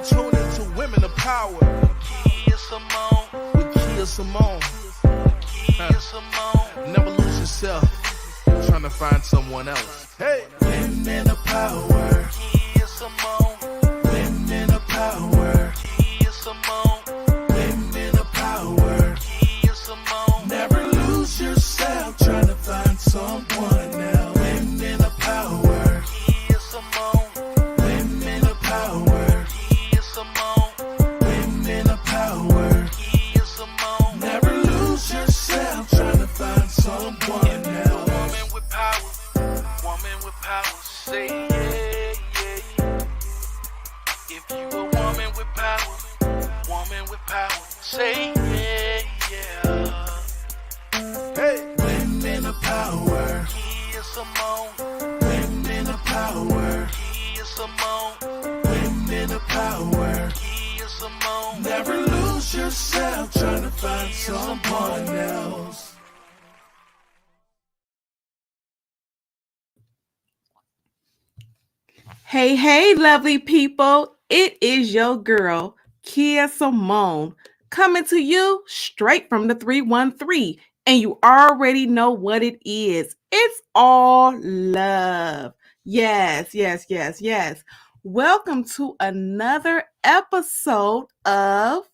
Tune into Women of Power. Kea Simone. With Kea Simone. Kea Simone. Never lose yourself. Trying to find someone else. Hey. Women of Power. Kea Simone. Women of Power. Kea Simone. Women of Power. Kea Simone. Never lose yourself trying to find someone else. Women of Power. Kea Simone. Women of Power. Kea Simone. Women of Power. Kea Simone. Never lose yourself trying to find someone else. Woman with power. Woman with power. Say yeah, yeah. If you a woman with power. Woman with power. Say yeah, yeah. Hey. Women of Power. Kea Simone. Women of Power. Kea Simone. Women of Power. Kea Simone. Never lose yourself trying to find someone else. Hey, hey, lovely people. It is your girl, Kea Simone, coming to you straight from the 313. And you already know what it is. It's all love. Yes, yes, yes, yes. Welcome to another episode of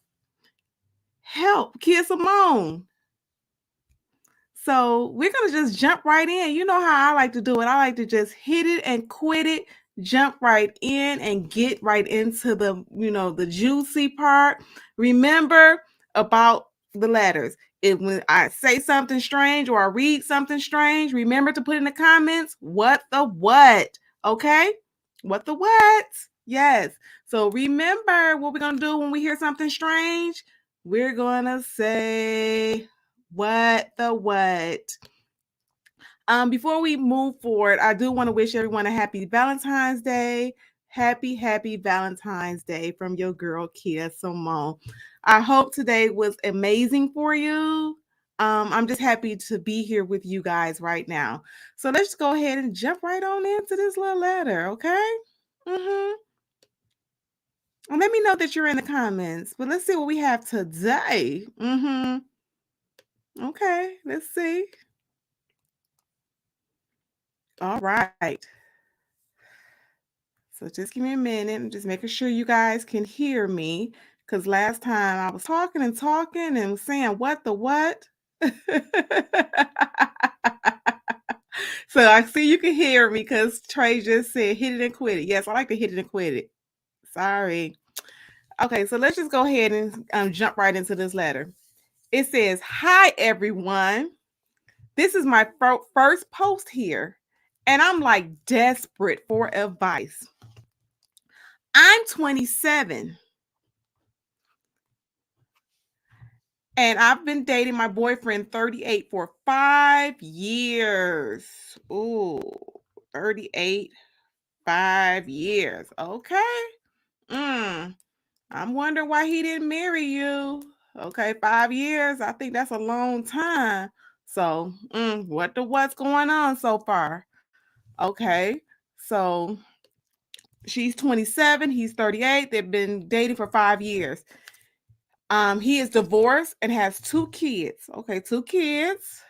Help Kea Simone. So we're going to just jump right in. You know how I like to do it. I like to just hit it and quit it. Jump right in and get right into the juicy part. Remember about the letters. When I say something strange or I read something strange, remember to put in the comments what the what. Okay? What the what? Yes. So remember what we're going to do when we hear something strange. We're going to say what the what. Before we move forward, I do want to wish everyone a happy Valentine's Day. Happy Valentine's Day from your girl, Kea Simone. I hope today was amazing for you. I'm just happy to be here with you guys right now. So let's go ahead and jump right on into this little letter, okay? And let me know that you're in the comments. But let's see what we have today. Okay, let's see. All right. So just give me a minute. I'm just making sure you guys can hear me. Because last time I was talking and saying what the what. So I see you can hear me because Trey just said hit it and quit it. Yes, I like to hit it and quit it. Sorry. Okay, so let's just go ahead and jump right into this letter. It says, hi, everyone. This is my first post here. And I'm like desperate for advice. I'm 27. And I've been dating my boyfriend 38 for 5 years. Ooh, 38, 5 years. Okay. I'm wondering why he didn't marry you. Okay, 5 years. I think that's a long time. So, what's going on so far? Okay. So she's 27, he's 38. They've been dating for 5 years. He is divorced and has 2 kids. Okay, 2 kids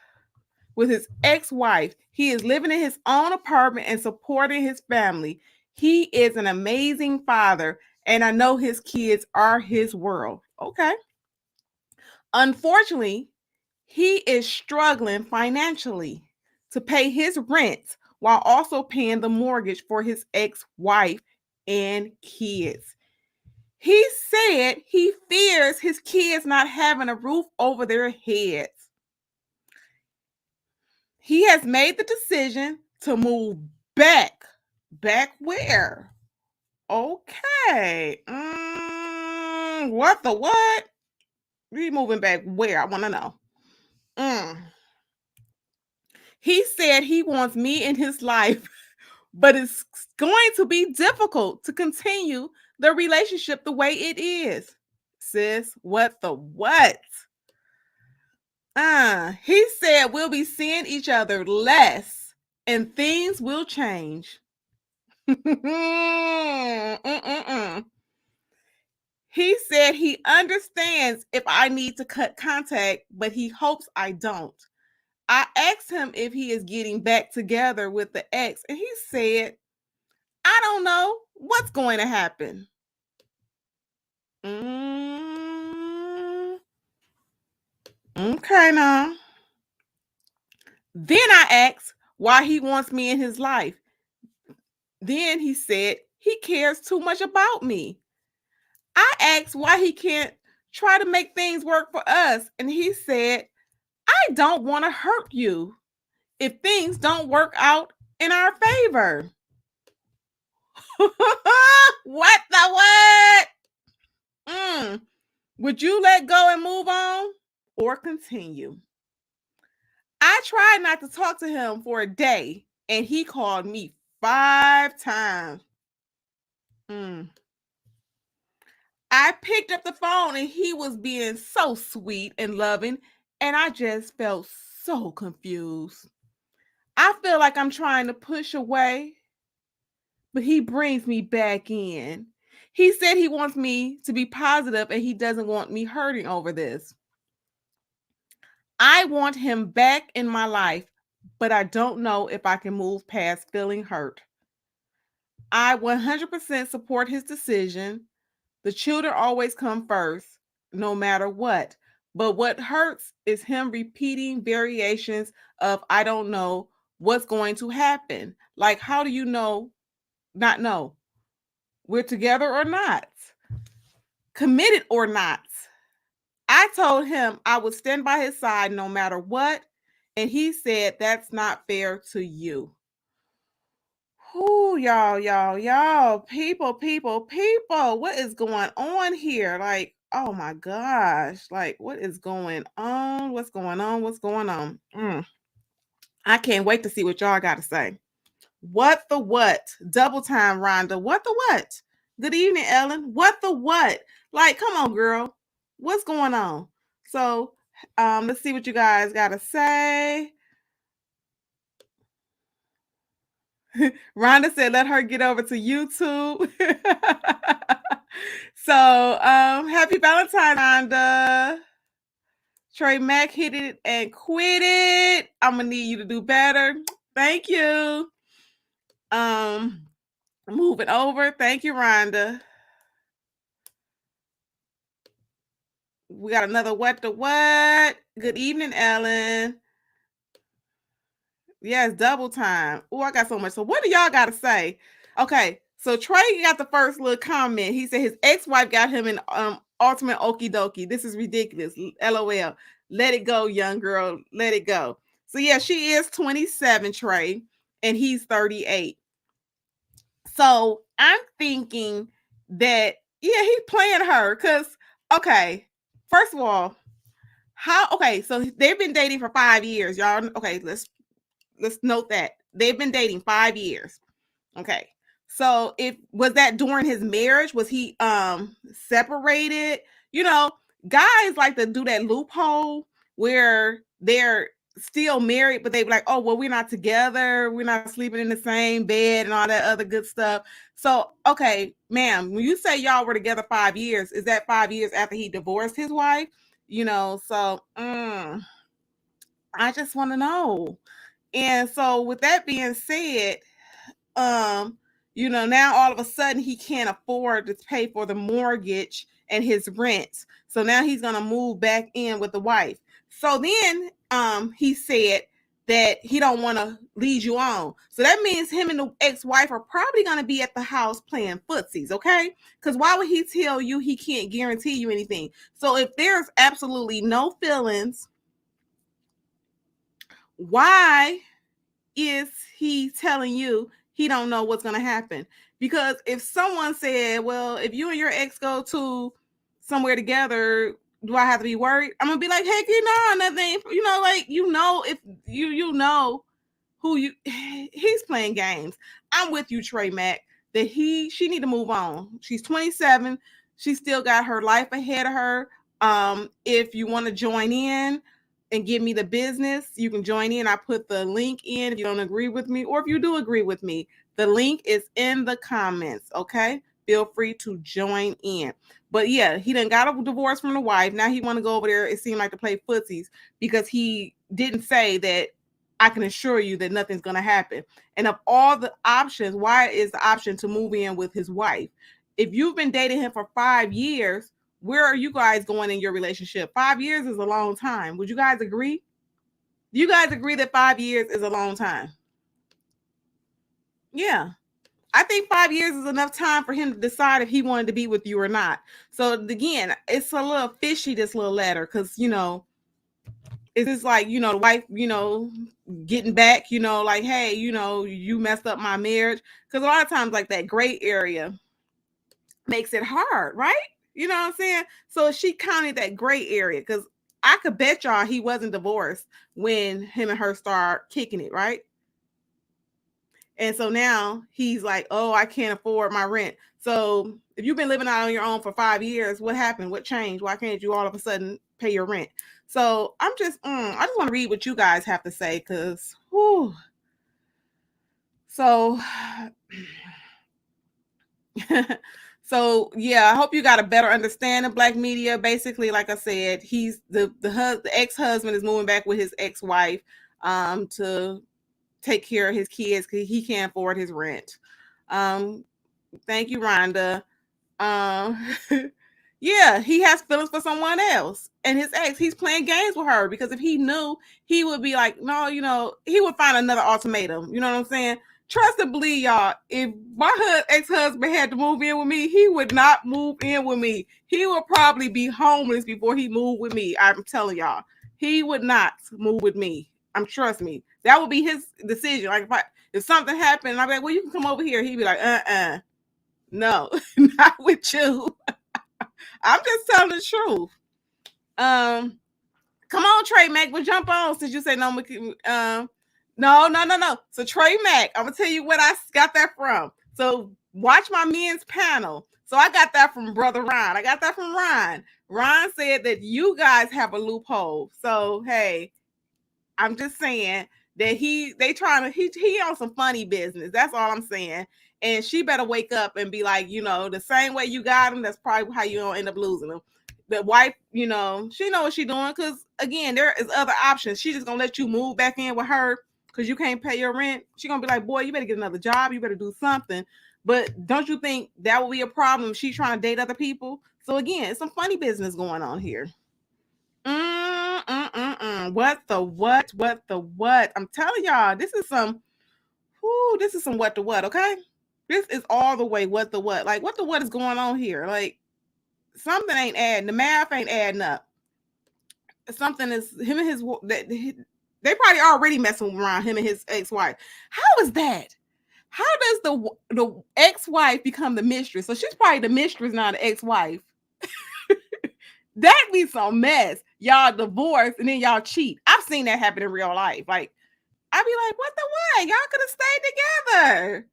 with his ex-wife. He is living in his own apartment and supporting his family. He is an amazing father, and I know his kids are his world. Okay. Unfortunately, he is struggling financially to pay his rent while also paying the mortgage for his ex-wife and kids. He said he fears his kids not having a roof over their heads. He has made the decision to move back. Back where? Okay. What the what? We moving back where? I want to know. He said he wants me in his life, but it's going to be difficult to continue the relationship the way it is. Sis, what the what? He said we'll be seeing each other less and things will change. He said he understands if I need to cut contact, but he hopes I don't. I asked him if he is getting back together with the ex, and he said, I don't know what's going to happen. Okay, now. Then I asked why he wants me in his life. Then he said he cares too much about me. I asked why he can't try to make things work for us, and he said, I don't want to hurt you if things don't work out in our favor. What the what? Would you let go and move on or continue? I tried not to talk to him for a day, and he called me 5 times. I picked up the phone, and he was being so sweet and loving, and I just felt so confused. I feel like I'm trying to push away, but he brings me back in. He said he wants me to be positive, and he doesn't want me hurting over this. I want him back in my life, but I don't know if I can move past feeling hurt. I 100% support his decision. The children always come first, no matter what. But what hurts is him repeating variations of I don't know what's going to happen. Like, how do you not know? We're together or not? Committed or not? I told him I would stand by his side no matter what, and he said that's not fair to you. Ooh, y'all, people, what is going on here? Like, oh my gosh, like, what is going on? What's going on? I can't wait to see what y'all got to say. What the what? Double time, Rhonda. What the what? Good evening, Ellen. What the what? Like, come on, girl. What's going on? So, let's see what you guys got to say. Rhonda said, let her get over to YouTube. So, happy Valentine's, Rhonda. Trey Mack hit it and quit it. I'm going to need you to do better. Thank you. Moving over. Thank you, Rhonda. We got another what the what. Good evening, Ellen. Yes, double time. Oh, I got so much. So what do y'all got to say? Okay, so Trey got the first little comment. He said his ex-wife got him an ultimate okie dokie. This is ridiculous. LOL. Let it go, young girl. Let it go. So yeah, she is 27, Trey, and he's 38. So I'm thinking that, yeah, he's playing her because, okay, first of all, so they've been dating for 5 years, y'all. Okay, let's note that. They've been dating 5 years. Okay. So was that during his marriage? Was he separated? You know, guys like to do that loophole where they're still married, but they be like, oh, well, we're not together, we're not sleeping in the same bed and all that other good stuff. So, okay, ma'am, when you say y'all were together 5 years, is that 5 years after he divorced his wife? You know, so I just want to know. And so with that being said, you know, now all of a sudden he can't afford to pay for the mortgage and his rent. So now he's going to move back in with the wife. So then he said that he don't want to lead you on. So that means him and the ex-wife are probably going to be at the house playing footsies, okay? Because why would he tell you he can't guarantee you anything? So if there's absolutely no feelings, why is he telling you he don't know what's going to happen? Because if someone said, well, if you and your ex go to somewhere together, do I have to be worried? I'm gonna be like, heck, nothing. You know, like, if you know who he's playing games. I'm with you, Trey Mack, that she need to move on. She's 27. She still got her life ahead of her. If you want to join in and give me the business, you can join in. I put the link in if you don't agree with me, or if you do agree with me. The link is in the comments, okay? feel free to join in. But yeah, he done got a divorce from the wife. Now he want to go over there, it seemed like, to play footsies because he didn't say that I can assure you that nothing's going to happen. And of all the options, why is the option to move in with his wife? If you've been dating him for 5 years, where are you guys going in your relationship? 5 years is a long time. Would you guys agree? Do you guys agree that 5 years is a long time? Yeah. I think 5 years is enough time for him to decide if he wanted to be with you or not. So again, it's a little fishy, this little letter, because, you know, it's just like, you know, the wife, you know, getting back, you know, like, hey, you know, you messed up my marriage. Because a lot of times, like, that gray area makes it hard, right? You know what I'm saying? So she counted that gray area because I could bet y'all he wasn't divorced when him and her start kicking it, right? And so now he's like, oh, I can't afford my rent. So if you've been living out on your own for 5 years, what happened? What changed? Why can't you all of a sudden pay your rent? So I just want to read what you guys have to say because, so, so yeah, I hope you got a better understanding. Black media, basically, like I said, he's the ex-husband is moving back with his ex-wife to take care of his kids because he can't afford his rent. Thank you, Rhonda. Yeah, he has feelings for someone else. And his ex, he's playing games with her because if he knew, he would be like, no, you know, he would find another ultimatum. You know what I'm saying? Trust and believe, y'all. If my ex-husband had to move in with me, he would not move in with me. He would probably be homeless before he moved with me. I'm telling y'all, he would not move with me. Trust me. That would be his decision. Like if something happened, I'd be like, well, you can come over here. He'd be like, no, not with you. I'm just telling the truth. Come on, Trey Mac, we'll jump on since you say no. No. So Trey Mac, I'm gonna tell you what I got that from. So watch my men's panel. So I got that from Brother Ron. I got that from Ron. Ron said that you guys have a loophole. So hey, I'm just saying that he on some funny business. That's all I'm saying. And she better wake up and be like, you know, the same way you got him, that's probably how you don't end up losing him. The wife, you know, she know what she's doing because again, there is other options. She just gonna let you move back in with her because you can't pay your rent. She gonna be like, boy, you better get another job. You better do something. But don't you think that will be a problem if she's trying to date other people? So again, it's some funny business going on here. What the what? What the what? I'm telling y'all, this is some what the what, okay? This is all the way what the what. Like, what the what is going on here? Like, something ain't adding. The math ain't adding up. Something is him and his they probably already messing around, him and his ex-wife. How is that? How does the ex-wife become the mistress? So she's probably the mistress, not the ex-wife. That'd be some mess. Y'all divorce and then y'all cheat. I've seen that happen in real life. Like, I'd be like, what the what? Y'all could have stayed together.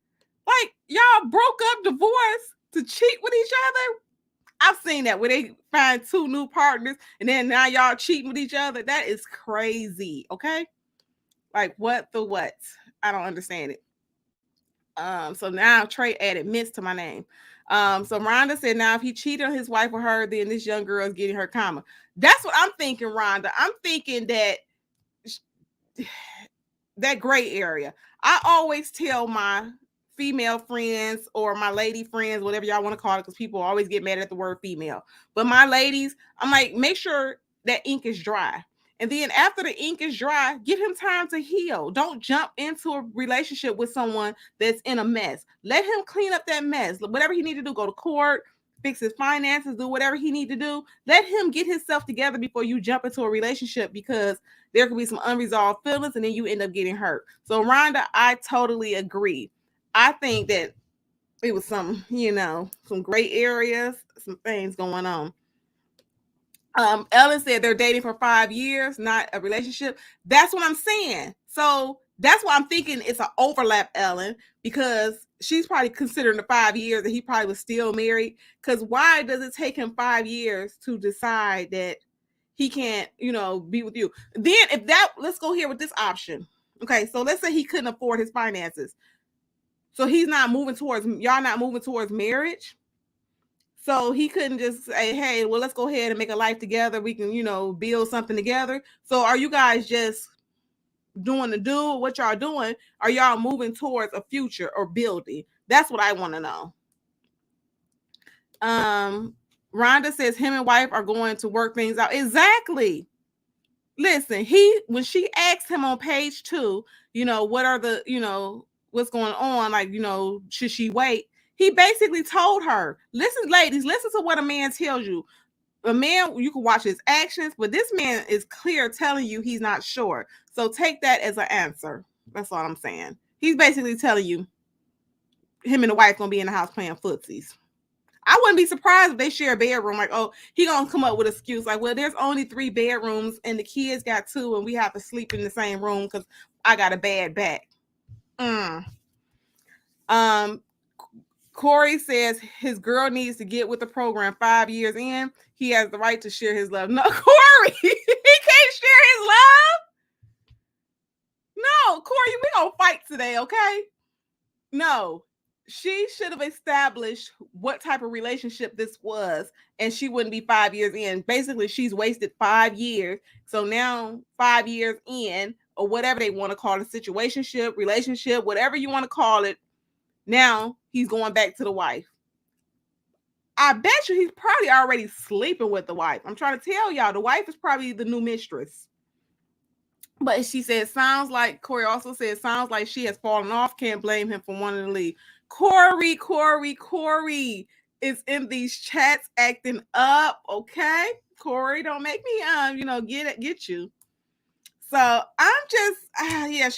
Like, y'all broke up, divorced to cheat with each other. I've seen that where they find two new partners and then now y'all cheating with each other. That is crazy. Okay. Like, what the what? I don't understand it. So now Trey added Miss to my name. So Rhonda said now if he cheated on his wife or her, then this young girl is getting her comma. That's what I'm thinking, Rhonda. I'm thinking that gray area. I always tell my female friends or my lady friends, whatever y'all want to call it, because people always get mad at the word female. But my ladies, I'm like, make sure that ink is dry. And then after the ink is dry, give him time to heal. Don't jump into a relationship with someone that's in a mess. Let him clean up that mess. Whatever he need to do, go to court, fix his finances, do whatever he need to do. Let him get himself together before you jump into a relationship because there could be some unresolved feelings and then you end up getting hurt. So Rhonda, I totally agree. I think that it was some gray areas, some things going on. Ellen said they're dating for 5 years, not a relationship. That's what I'm saying. So that's why I'm thinking it's an overlap, Ellen, because she's probably considering the 5 years that he probably was still married. Because why does it take him 5 years to decide that he can't, be with you? Then let's go here with this option. Okay, so let's say he couldn't afford his finances. So y'all not moving towards marriage. So he couldn't just say, hey, well, let's go ahead and make a life together. We can, build something together. So are you guys just doing what y'all doing? Are y'all moving towards a future or building? That's what I want to know. Rhonda says him and wife are going to work things out. Exactly. Listen, when she asked him on page 2, what are the, what's going on? Like, should she wait? He basically told her, listen, ladies, listen to what a man tells you. A man, you can watch his actions, but this man is clear telling you he's not sure. So take that as an answer. That's all I'm saying. He's basically telling you him and the wife gonna be in the house playing footsies. I wouldn't be surprised if they share a bedroom. Like, oh, he gonna come up with an excuse like, well, there's only 3 bedrooms and the kids got 2 and we have to sleep in the same room because I got a bad back. Corey says his girl needs to get with the program 5 years in. He has the right to share his love. No, Corey, he can't share his love. No, Corey, we gonna fight today, okay? No, she should have established what type of relationship this was, and she wouldn't be 5 years in. Basically, she's wasted 5 years. So now 5 years in, or whatever they want to call it, situationship, relationship, whatever you want to call it, now he's going back to the wife. I bet you he's probably already sleeping with the wife. I'm trying to tell y'all, the wife is probably the new mistress. But she said, Corey also said, sounds like she has fallen off. Can't blame him for wanting to leave. Corey is in these chats acting up. Okay, Corey, don't make me get you. So I'm just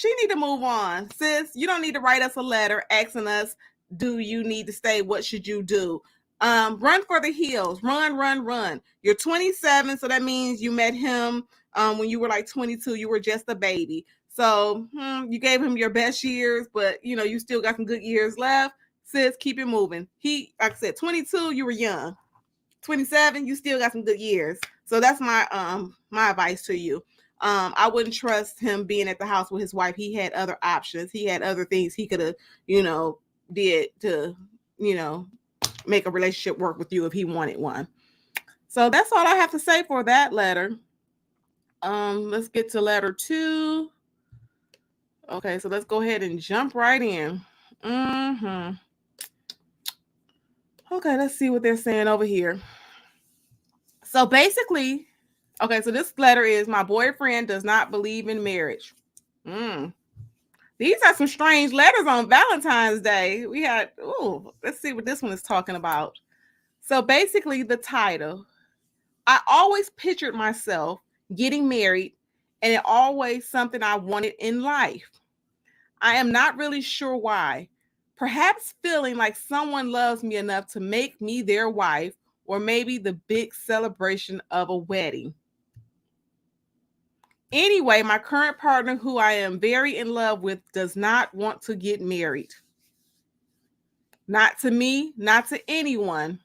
she need to move on. Sis, you don't need to write us a letter asking us, do you need to stay? What should you do? Run for the hills. Run. You're 27, so that means you met him when you were like 22. You were just a baby. So you gave him your best years, but you still got some good years left. Sis, keep it moving. Like I said, 22, you were young. 27, you still got some good years. So that's my advice to you. I wouldn't trust him being at the house with his wife. He had other options. He had other things he could have, did to, make a relationship work with you if he wanted one. So that's all I have to say for that letter. Let's get to letter 2. Okay, so let's go ahead and jump right in. Okay, let's see what they're saying over here. So basically, okay, so this letter is, my boyfriend does not believe in marriage. These are some strange letters on Valentine's Day. Let's see what this one is talking about. So basically the title, I always pictured myself getting married and it always something I wanted in life. I am not really sure why. Perhaps feeling like someone loves me enough to make me their wife, or maybe the big celebration of a wedding. Anyway, my current partner, who I am very in love with, does not want to get married. Not to me, not to anyone.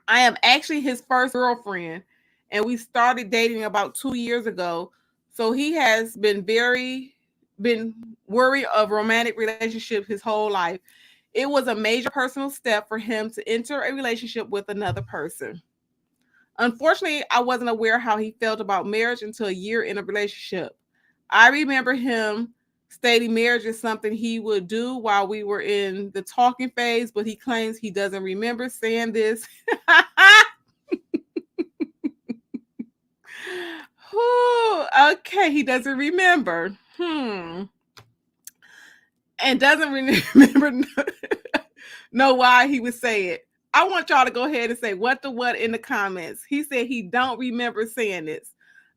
I am actually his first girlfriend, and we started dating about 2 years ago. So he has been worried of romantic relationships his whole life. It was a major personal step for him to enter a relationship with another person. Unfortunately, I wasn't aware how he felt about marriage until a year in a relationship. I remember him stating marriage is something he would do while we were in the talking phase, but he claims he doesn't remember saying this. Okay, he doesn't remember. And doesn't remember know why he would say it. I want y'all to go ahead and say what in the comments. He said he don't remember saying this.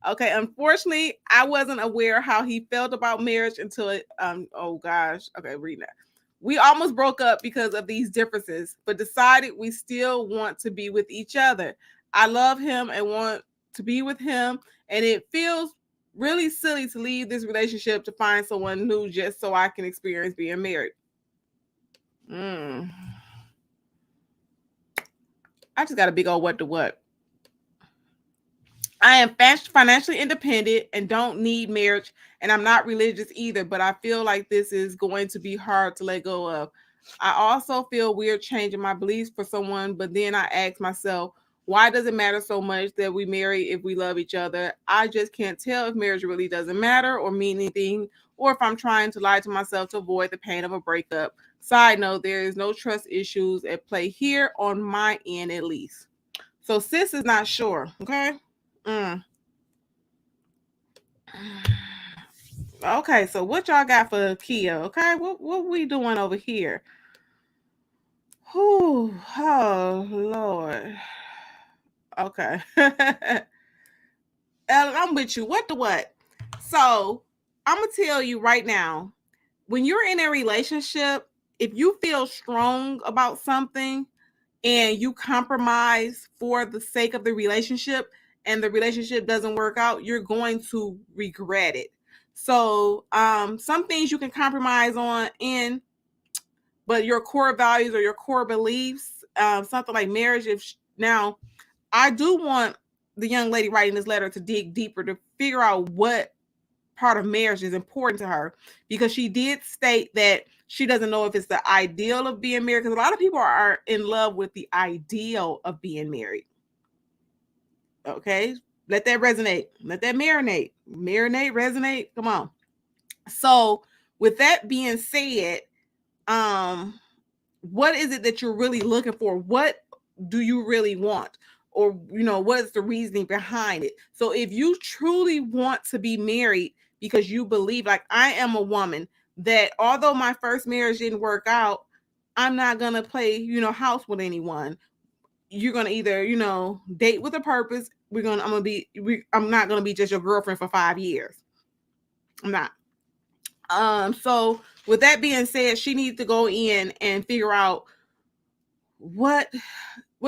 Okay, unfortunately, I wasn't aware how he felt about marriage until read that. We almost broke up because of these differences, but decided we still want to be with each other. I love him and want to be with him, and it feels really silly to leave this relationship to find someone new just so I can experience being married. I just got a big old what. I am financially independent and don't need marriage, and I'm not religious either, but I feel like this is going to be hard to let go of. I also feel weird changing my beliefs for someone, but then I ask myself, why does it matter so much that we marry if we love each other? I just can't tell if marriage really doesn't matter or mean anything, or if I'm trying to lie to myself to avoid the pain of a breakup. Side note, there is no trust issues at play here on my end, at least. So sis is not sure. Okay. Okay, so what y'all got for Kea? Okay, what we doing over here? Whew, oh Lord. Okay. Ellen, I'm with you. What the what? So I'm gonna tell you right now, when you're in a relationship, if you feel strong about something and you compromise for the sake of the relationship and the relationship doesn't work out, you're going to regret it. So some things you can compromise on in, but your core values or your core beliefs, something like marriage. Now, I do want the young lady writing this letter to dig deeper to figure out what part of marriage is important to her, because she did state that she doesn't know if it's the ideal of being married, because a lot of people are in love with the ideal of being married. Okay, let that resonate, let that marinate, resonate. Come on. So with that being said, what is it that you're really looking for? What do you really want? Or, what is the reasoning behind it? So if you truly want to be married because you believe, like I am a woman, that although my first marriage didn't work out, I'm not going to play, house with anyone. You're going to either, date with a purpose. I'm not going to be just your girlfriend for 5 years. I'm not. So with that being said, she needs to go in and figure out what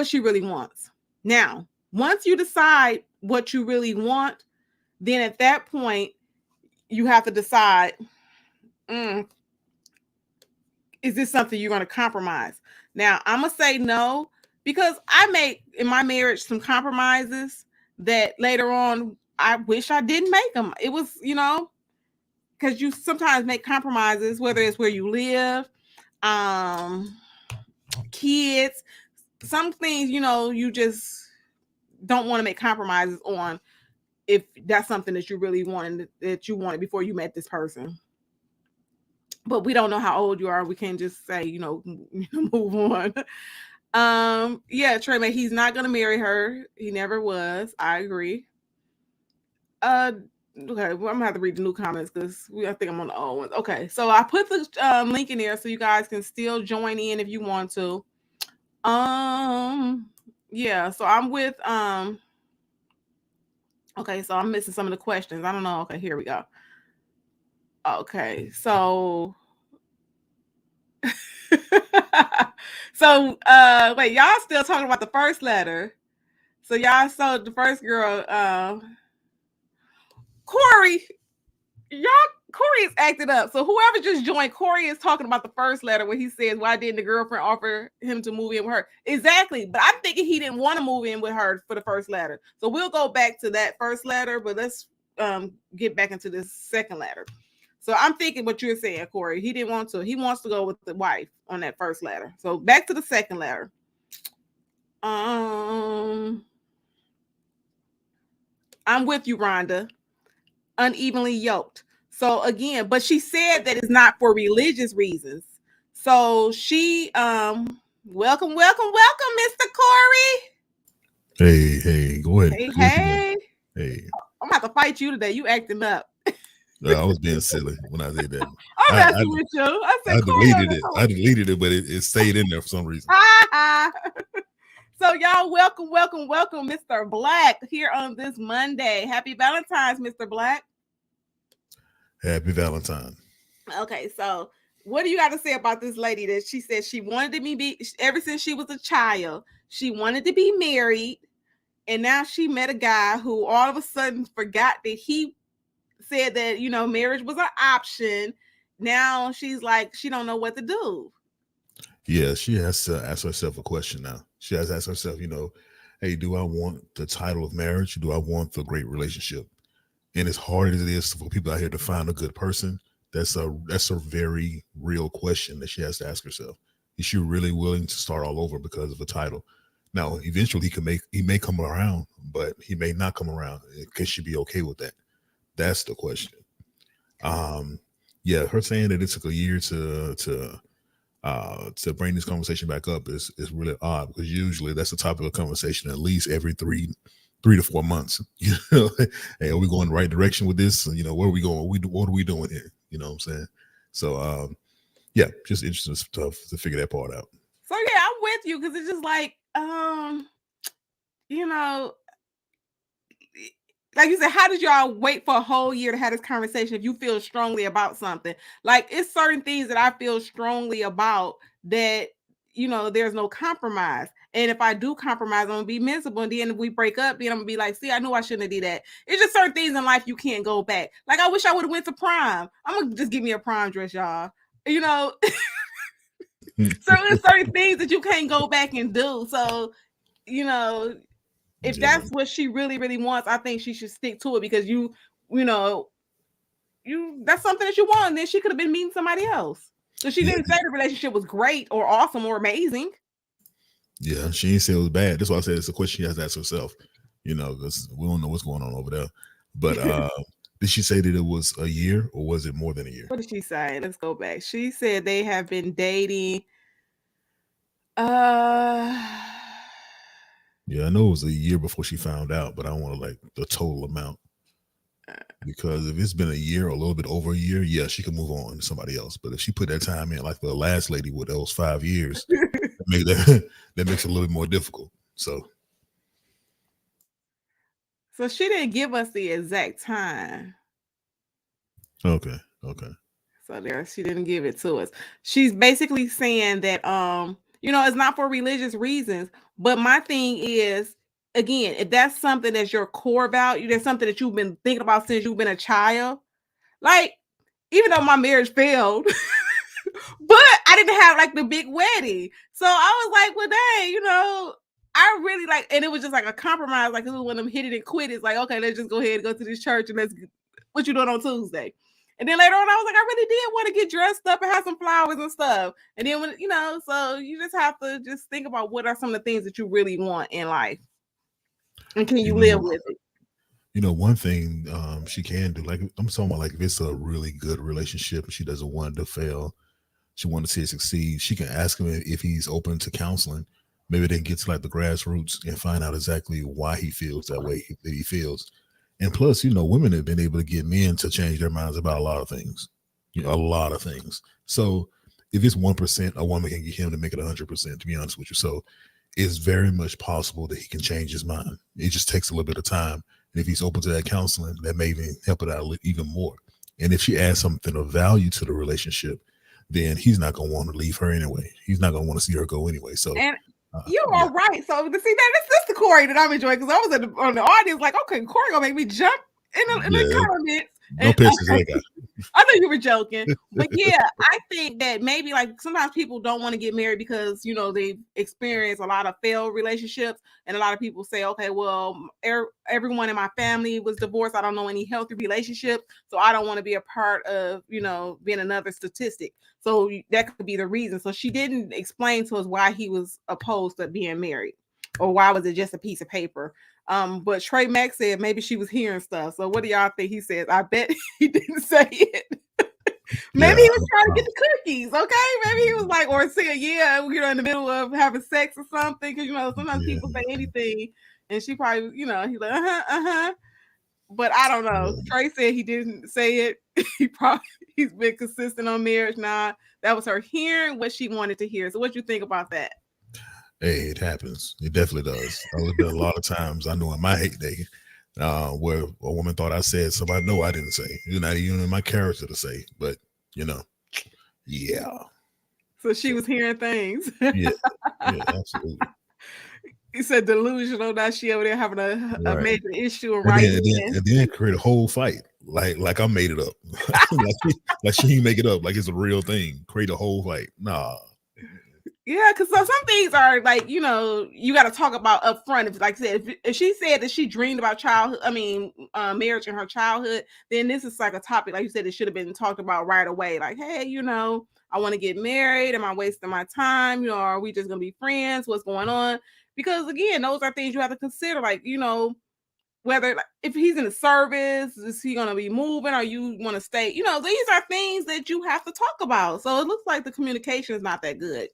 she really wants. Now, once you decide what you really want, then at that point, you have to decide, is this something you're going to compromise? Now, I'm going to say no, because I made in my marriage some compromises that later on, I wish I didn't make them. It was, because you sometimes make compromises, whether it's where you live, kids, some things, you just don't want to make compromises on if that's something that you really wanted, before you met this person. But we don't know how old you are. We can't just say, move on. Yeah, Trey, man, he's not going to marry her. He never was. I agree. Okay, well, I'm gonna have to read the new comments because I think I'm on the old ones. Okay, so I put the link in there so you guys can still join in if you want to. Yeah, so I'm with okay, so I'm missing some of the questions. I don't know. Okay, here we go. Okay, so so wait, y'all still talking about the first letter. So y'all saw the first girl, Corey. Corey is acting up. So whoever just joined, Corey is talking about the first letter where he says, why didn't the girlfriend offer him to move in with her? Exactly. But I'm thinking he didn't want to move in with her for the first letter. So we'll go back to that first letter, but let's get back into this second letter. So I'm thinking what you're saying, Corey. He didn't want to. He wants to go with the wife on that first letter. So back to the second letter. I'm with you, Rhonda. Unevenly yoked. So again, but she said that it's not for religious reasons. So she welcome, Mr. Corey. Hey, go ahead. Hey. I'm gonna have to fight you today. You acting up. No, I was being silly when I did that. I'm messing with you. I said I deleted it, but it stayed in there for some reason. So y'all, welcome, Mr. Black, here on this Monday. Happy Valentine's, Mr. Black. Happy Valentine. Okay, so what do you got to say about this lady that she said she wanted to be ever since she was a child? She wanted to be married, and now she met a guy who all of a sudden forgot that he said that, marriage was an option. Now she's like, she don't know what to do. Yeah, she has to ask herself a question now. She has to ask herself, hey, do I want the title of marriage? Do I want the great relationship? And as hard as it is for people out here to find a good person, That's a very real question that she has to ask herself. Is she really willing to start all over because of a title? Now, eventually he may come around, but he may not come around. Could she be okay with that? That's the question. Yeah, her saying that it took a year to bring this conversation back up is really odd, because usually that's the topic of conversation at least every three to 4 months. You know, hey, are we going the right direction with this? You know, where are we going? What are we doing here? You know what I'm saying? So yeah, just interesting stuff to figure that part out. So yeah, I'm with you, because it's just like, you know, like you said, how did y'all wait for a whole year to have this conversation if you feel strongly about something? Like, it's certain things that I feel strongly about that, you know, there's no compromise. And if I do compromise, I'm gonna be miserable. And then if we break up, then I'm gonna be like, see, I knew I shouldn't have did that. It's just certain things in life you can't go back. Like, I wish I would have went to prom. I'm gonna just give me a prom dress, y'all. You know, so it's certain things that you can't go back and do. So, you know, if that's what she really, really wants, I think she should stick to it, because you know, that's something that you want. And then she could have been meeting somebody else. So she didn't say the relationship was great or awesome or amazing. Yeah, she didn't say it was bad. That's why I said it's a question she has to ask herself. You know, because we don't know what's going on over there. But did she say that it was a year, or was it more than a year? What did she say? Let's go back. She said they have been dating. Yeah, I know it was a year before she found out, but I don't want to like the total amount, because if it's been a year or a little bit over a year, yeah, she can move on to somebody else. But if she put that time in, like the last lady with those 5 years, that makes it a little bit more difficult. So she didn't give us the exact time. Okay. So there, she didn't give it to us. She's basically saying that you know, it's not for religious reasons. But my thing is, again, if that's something that's your core value, that's something that you've been thinking about since you've been a child. Like, even though my marriage failed, but I didn't have like the big wedding. So I was like, well, dang, you know, I really like, and it was just like a compromise. Like, it was one of them hit it and quit. It's like, okay, let's just go ahead and go to this church, and what you doing on Tuesday. And then later on, I was like, I really did want to get dressed up and have some flowers and stuff. And then when, you know, so you just have to just think about what are some of the things that you really want in life, and can you live with it? You know, one thing she can do, like I'm talking about, like if it's a really good relationship and she doesn't want it to fail, she wants to see it succeed, she can ask him if he's open to counseling. Maybe they get to like the grassroots and find out exactly why he feels that way that he feels. And plus, you know, women have been able to get men to change their minds about a lot of things, you know, a lot of things. So if it's 1%, a woman can get him to make it 100%, to be honest with you. So it's very much possible that he can change his mind. It just takes a little bit of time. And if he's open to that counseling, that may even help it out even more. And if she adds something of value to the relationship, then he's not going to want to leave her anyway. He's not going to want to see her go anyway. So, and you are right. So to see that, this is the Corey that I'm enjoying, because I was on the audience like, okay, Corey gonna make me jump in the comments. No pisses that guy. I know you were joking, but yeah, I think that maybe like sometimes people don't want to get married because, you know, they've experienced a lot of failed relationships, and a lot of people say, okay, well, everyone in my family was divorced. I don't know any healthy relationships, so I don't want to be a part of, you know, being another statistic. So that could be the reason. So she didn't explain to us why he was opposed to being married, or why was it just a piece of paper. But Trey Mack said maybe she was hearing stuff. So what do y'all think? He says, I bet he didn't say it. Maybe he was trying to get the cookies. Okay, maybe he was like, or saying, yeah, you know, in the middle of having sex or something, because, you know, sometimes people say anything, and she probably, you know, he's like, but I don't know. Trey said he didn't say it. He's been consistent on marriage. Nah, that was her hearing what she wanted to hear. So what you think about that? Hey, it happens. It definitely does. There's been a lot of times I know in my heyday where a woman thought I said something I know I didn't say. You're not even in my character to say, but you know, yeah. So she was hearing things. Yeah, absolutely. He said delusional. Now she over there having a major issue, and then create a whole fight. Like I made it up. like she make it up like it's a real thing. Create a whole fight. Nah. Yeah, because some things are like, you know, you got to talk about up front. If, like I said, if she said that she dreamed about marriage in her childhood, then this is like a topic, like you said, it should have been talked about right away. Like, hey, you know, I want to get married. Am I wasting my time? You know, are we just going to be friends? What's going on? Because again, those are things you have to consider. Like, you know, whether like, if he's in the service, is he going to be moving or you want to stay? You know, these are things that you have to talk about. So it looks like the communication is not that good,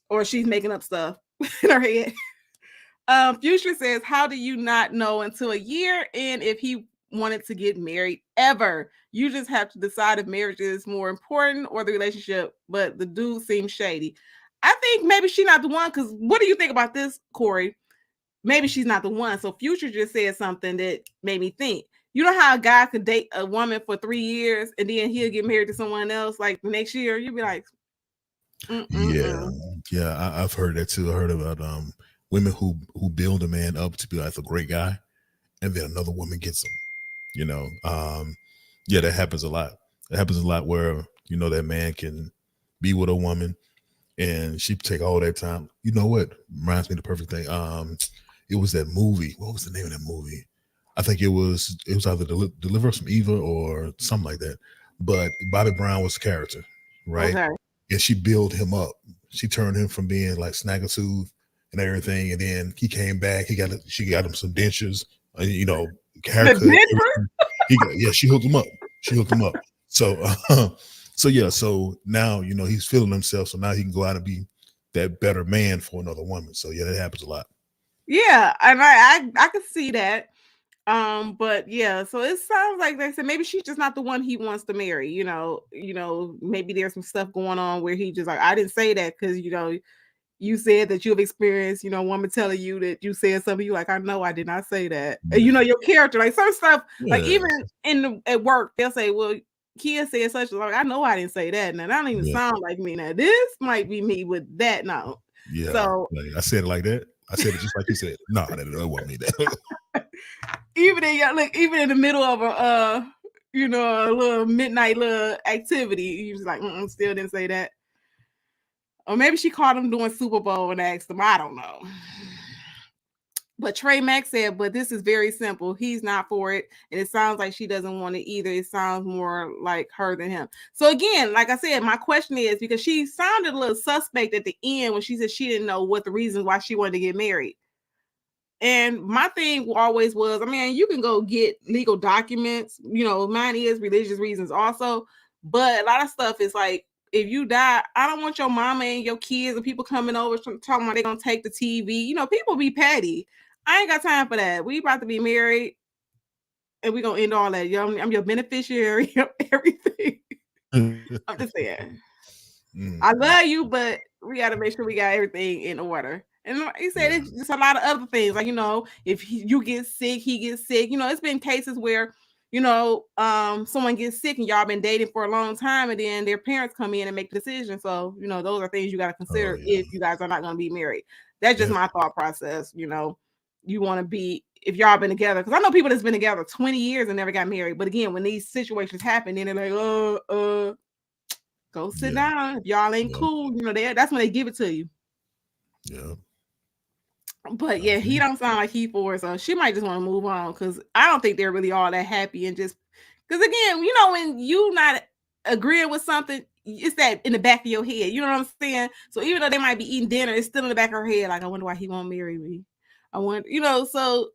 or she's making up stuff in her head. Future says, how do you not know until a year in if he wanted to get married ever? You just have to decide if marriage is more important or the relationship, but the dude seems shady. I think maybe she's not the one, because what do you think about this, Corey? Maybe she's not the one. So Future just said something that made me think. You know how a guy could date a woman for 3 years and then he'll get married to someone else like the next year? You'd be like, Yeah, mm-mm-mm. yeah, I've heard that too. I heard about women who build a man up to be like a great guy, and then another woman gets him. You know, yeah, that happens a lot. It happens a lot where you know that man can be with a woman, and she take all that time. You know what reminds me of the perfect thing? It was that movie. What was the name of that movie? I think it was either Deliver Us from Evil or something like that. But Bobby Brown was the character, right? Okay. And she built him up. She turned him from being like Snaggletooth and everything, and then he came back. She got him some dentures, you know, haircut. Yeah, she hooked him up. She hooked him up. So, so now you know he's feeling himself. So now he can go out and be that better man for another woman. So yeah, that happens a lot. Yeah, and I could see that. But yeah, so it sounds like they said maybe she's just not the one he wants to marry. Maybe there's some stuff going on where he just like, I didn't say that because you said that you've experienced, a woman telling you that you said something. You like, I know I did not say that. And your character, like some stuff, like Yeah, even at work, they'll say, well, Kia said such, like, I know I didn't say that. And that don't even yeah, sound like me. Now this might be me with that now. yeah. So Like, I said it like that. I said it just like you said. No, that wasn't me. That. even in the middle of a little midnight little activity, he was like, still didn't say that. Or maybe she caught him doing Super Bowl and asked him. I don't know. But Trey Mack said, but this is very simple. He's not for it. And it sounds like she doesn't want it either. It sounds more like her than him. So again, like I said, my question is, because she sounded a little suspect at the end when she said she didn't know what the reasons why she wanted to get married. And my thing always was, I mean, you can go get legal documents, mine is religious reasons also. But a lot of stuff is like, if you die, I don't want your mama and your kids and people coming over talking about they're going to take the TV. People be petty. I ain't got time for that. We about to be married and we going to end all that. I'm your beneficiary of everything. I'm just saying. I love you, but we got to make sure we got everything in order. And like he said, it's just a lot of other things. Like, if you get sick, he gets sick. It's been cases where, someone gets sick and y'all been dating for a long time and then their parents come in and make the decision. So, those are things you got to consider if you guys are not going to be married. That's just my thought process. You want to be, if y'all been together, because I know people that's been together 20 years and never got married. But again, when these situations happen, then they're like, go sit down. If y'all ain't cool, that's when they give it to you. Yeah. But yeah, he don't sound like he for it, so she might just want to move on because I don't think they're really all that happy and just because again, when you not agreeing with something, it's that in the back of your head. You know what I'm saying? So even though they might be eating dinner, it's still in the back of her head. Like, I wonder why he won't marry me. I want, so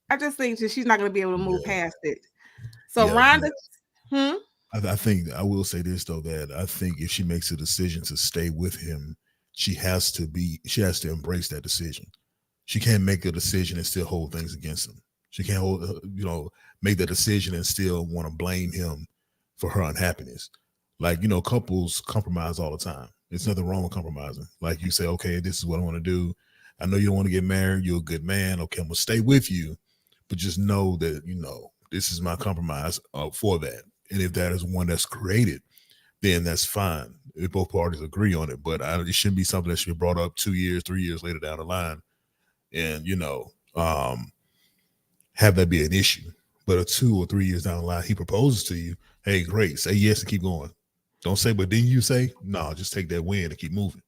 I just think that she's not going to be able to move past it. So Rhonda, I think I will say this though, that I think if she makes a decision to stay with him, she has to embrace that decision. She can't make a decision and still hold things against him. She can't make that decision and still want to blame him for her unhappiness. Like, couples compromise all the time. There's nothing wrong with compromising. Like, you say, okay, this is what I want to do. I know you don't want to get married. You're a good man. Okay, I'm going to stay with you. But just know that, this is my compromise for that. And if that is one that's created, then that's fine. If both parties agree on it. But it shouldn't be something that should be brought up 2 years, 3 years later down the line. And, have that be an issue. But 2 or 3 years down the line, he proposes to you. Hey, great. Say yes and keep going. Don't say, but then you say, no, just take that win and keep moving.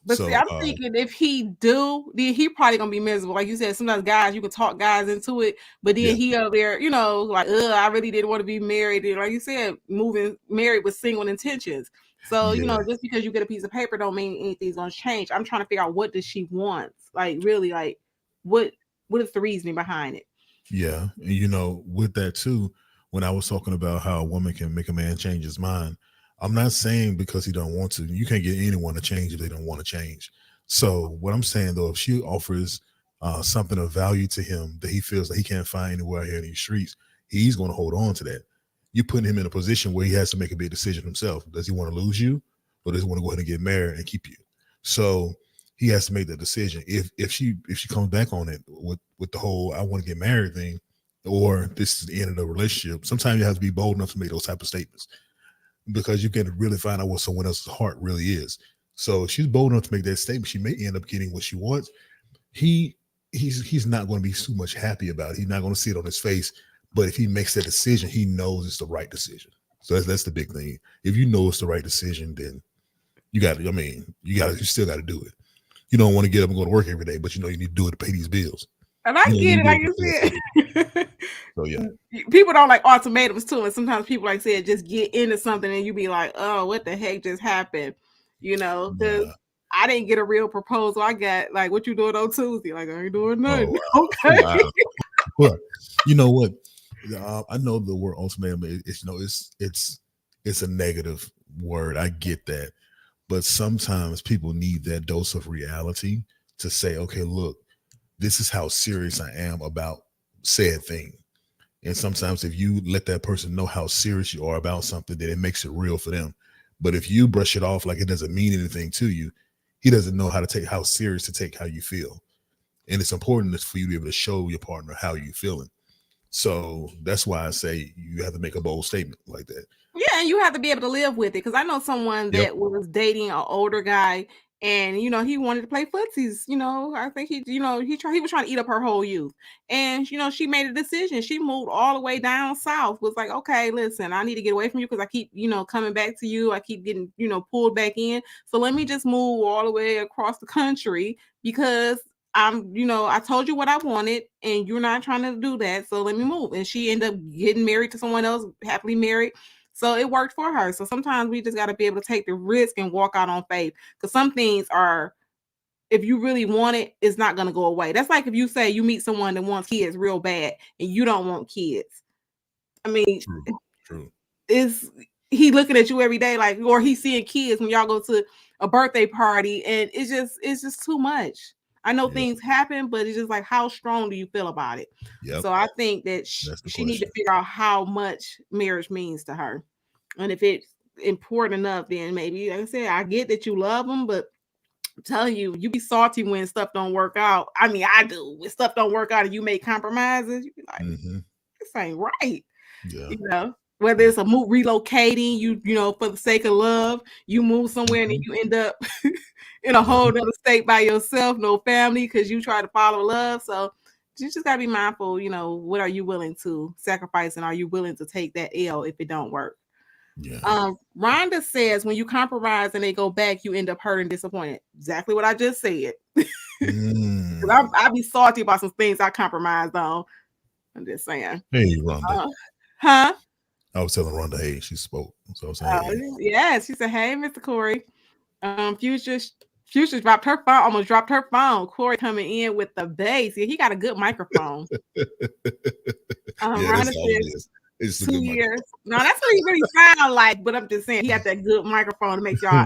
But see, So I'm thinking if he do, then he probably gonna be miserable. Like you said, sometimes guys, you can talk guys into it, but then yeah, he up there, like, I really didn't want to be married. And like you said, moving married with single intentions. So, yeah, just because you get a piece of paper don't mean anything's gonna change. I'm trying to figure out what does she want? Like really, like what is the reasoning behind it? yeah. And with that too, when I was talking about how a woman can make a man change his mind, I'm not saying because he don't want to. You can't get anyone to change if they don't want to change. So what I'm saying though, if she offers something of value to him that he feels that he can't find anywhere here in these streets, he's going to hold on to that. You put him in a position where he has to make a big decision himself. Does he want to lose you, or does he want to go ahead and get married and keep you? So he has to make that decision. If she comes back on it with the whole I want to get married thing, or this is the end of the relationship, sometimes you have to be bold enough to make those type of statements because you can really find out what someone else's heart really is. So if she's bold enough to make that statement, she may end up getting what she wants. He's not going to be too much happy about it. He's not going to see it on his face. But if he makes that decision, he knows it's the right decision. So that's the big thing. If you know it's the right decision, then you still got to do it. You don't want to get up and go to work every day, but you need to do it to pay these bills. And I get it, like you said. So yeah, people don't like ultimatums too, and sometimes people like said just get into something, and you be like, "Oh, what the heck just happened?" Because I didn't get a real proposal. I got like, "What you doing on Tuesday?" Like, I ain't doing nothing. Oh, wow. Okay. Wow. Well, you know what? I know the word ultimatum it's a negative word. I get that, but sometimes people need that dose of reality to say, "Okay, look, this is how serious I am about said thing." And sometimes if you let that person know how serious you are about something, then it makes it real for them. But if you brush it off like it doesn't mean anything to you, he doesn't know how serious to take how you feel. And it's important for you to be able to show your partner how you feeling. So that's why I say you have to make a bold statement like that. Yeah, and you have to be able to live with it. Because I know someone Yep. that was dating an older guy, and he wanted to play footsies. I think he was trying to eat up her whole youth, and she made a decision. She moved all the way down south. Was like, okay, listen, I need to get away from you because I keep coming back to you. I keep getting pulled back in. So let me just move all the way across the country because I told you what I wanted and you're not trying to do that. So let me move. And she ended up getting married to someone else, happily married. So it worked for her. So sometimes we just got to be able to take the risk and walk out on faith. Because some things are, if you really want it, it's not going to go away. That's like if you say you meet someone that wants kids real bad and you don't want kids. I mean, True. Is he looking at you every day, like, or he's seeing kids when y'all go to a birthday party, and it's just too much. I know things happen, but it's just like, how strong do you feel about it? Yep. So I think that she need to figure out how much marriage means to her, and if it's important enough, then maybe, like I said, I get that you love them, but I'm telling you, you be salty when stuff don't work out. I mean, I do. When stuff don't work out and you make compromises, you be like, this ain't right. Yeah. Whether it's a move, relocating, for the sake of love, you move somewhere and then you end up in a whole other state by yourself, no family, because you try to follow love. So you just gotta be mindful, what are you willing to sacrifice and are you willing to take that L if it don't work? Yeah. Rhonda says when you compromise and they go back, you end up hurt and disappointed. Exactly what I just said. I be salty about some things I compromised on. I'm just saying. Hey, Rhonda. Huh? I was telling Rhonda, hey, she spoke. So I was saying, hey. Yeah, she said, hey, Mr. Corey. Future dropped her phone, almost dropped her phone. Corey coming in with the bass. Yeah, he got a good microphone. Rhonda says, it's 2 years. No, that's what he really sound like, but I'm just saying he got that good microphone to make y'all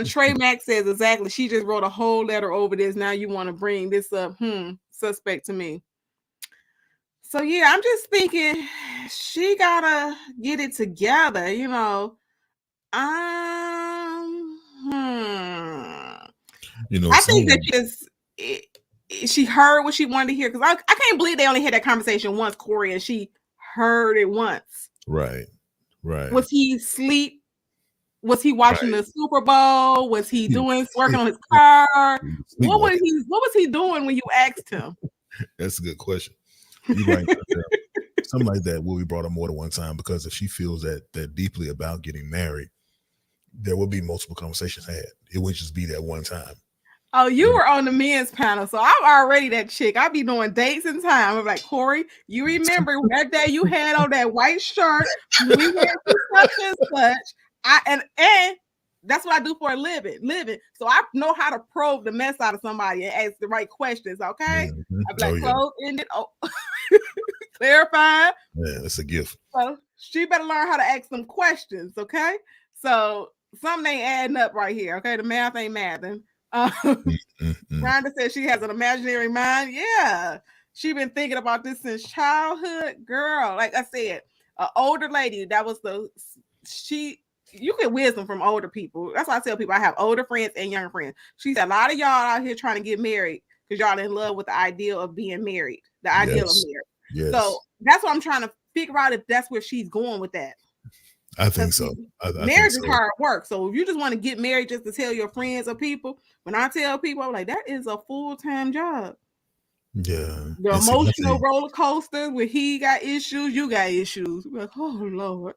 Trey Mack says exactly. She just wrote a whole letter over this. Now you want to bring this up. Suspect to me. So yeah, I'm just thinking she gotta get it together, I think that she heard what she wanted to hear, because I can't believe they only had that conversation once, Corey, and she heard it once. Right. Was he asleep? Was he watching the Super Bowl? Was he working on his car? What was he doing when you asked him? That's a good question. You're right. Something like that will be brought up more than one time, because if she feels that deeply about getting married, there will be multiple conversations had. It would just be that one time. Oh, you were on the men's panel, so I'm already that chick. I be doing dates and time. I'm like, Corey, you remember that day you had on that white shirt? We went to such and such. And that's what I do for a living. So I know how to probe the mess out of somebody and ask the right questions. Okay, Mm-hmm. I'm like, close ended. Oh, clarify. Yeah, it's a gift. So she better learn how to ask some questions. Okay, so something ain't adding up right here. Okay, the math ain't mathing. Rhonda says she has an imaginary mind. Yeah, she been thinking about this since childhood. Girl, like I said, an older lady. That was you get wisdom from older people. That's why I tell people I have older friends and younger friends. She said a lot of y'all out here trying to get married because y'all in love with the idea of being married, the ideal of marriage. Yes. So that's what I'm trying to figure out if that's where she's going with that. I think so. Marriage is hard work. So if you just want to get married just to tell your friends or people, when I tell people, I'm like, that is a full-time job. Yeah. The emotional roller coaster where he got issues, you got issues. We're like, oh Lord.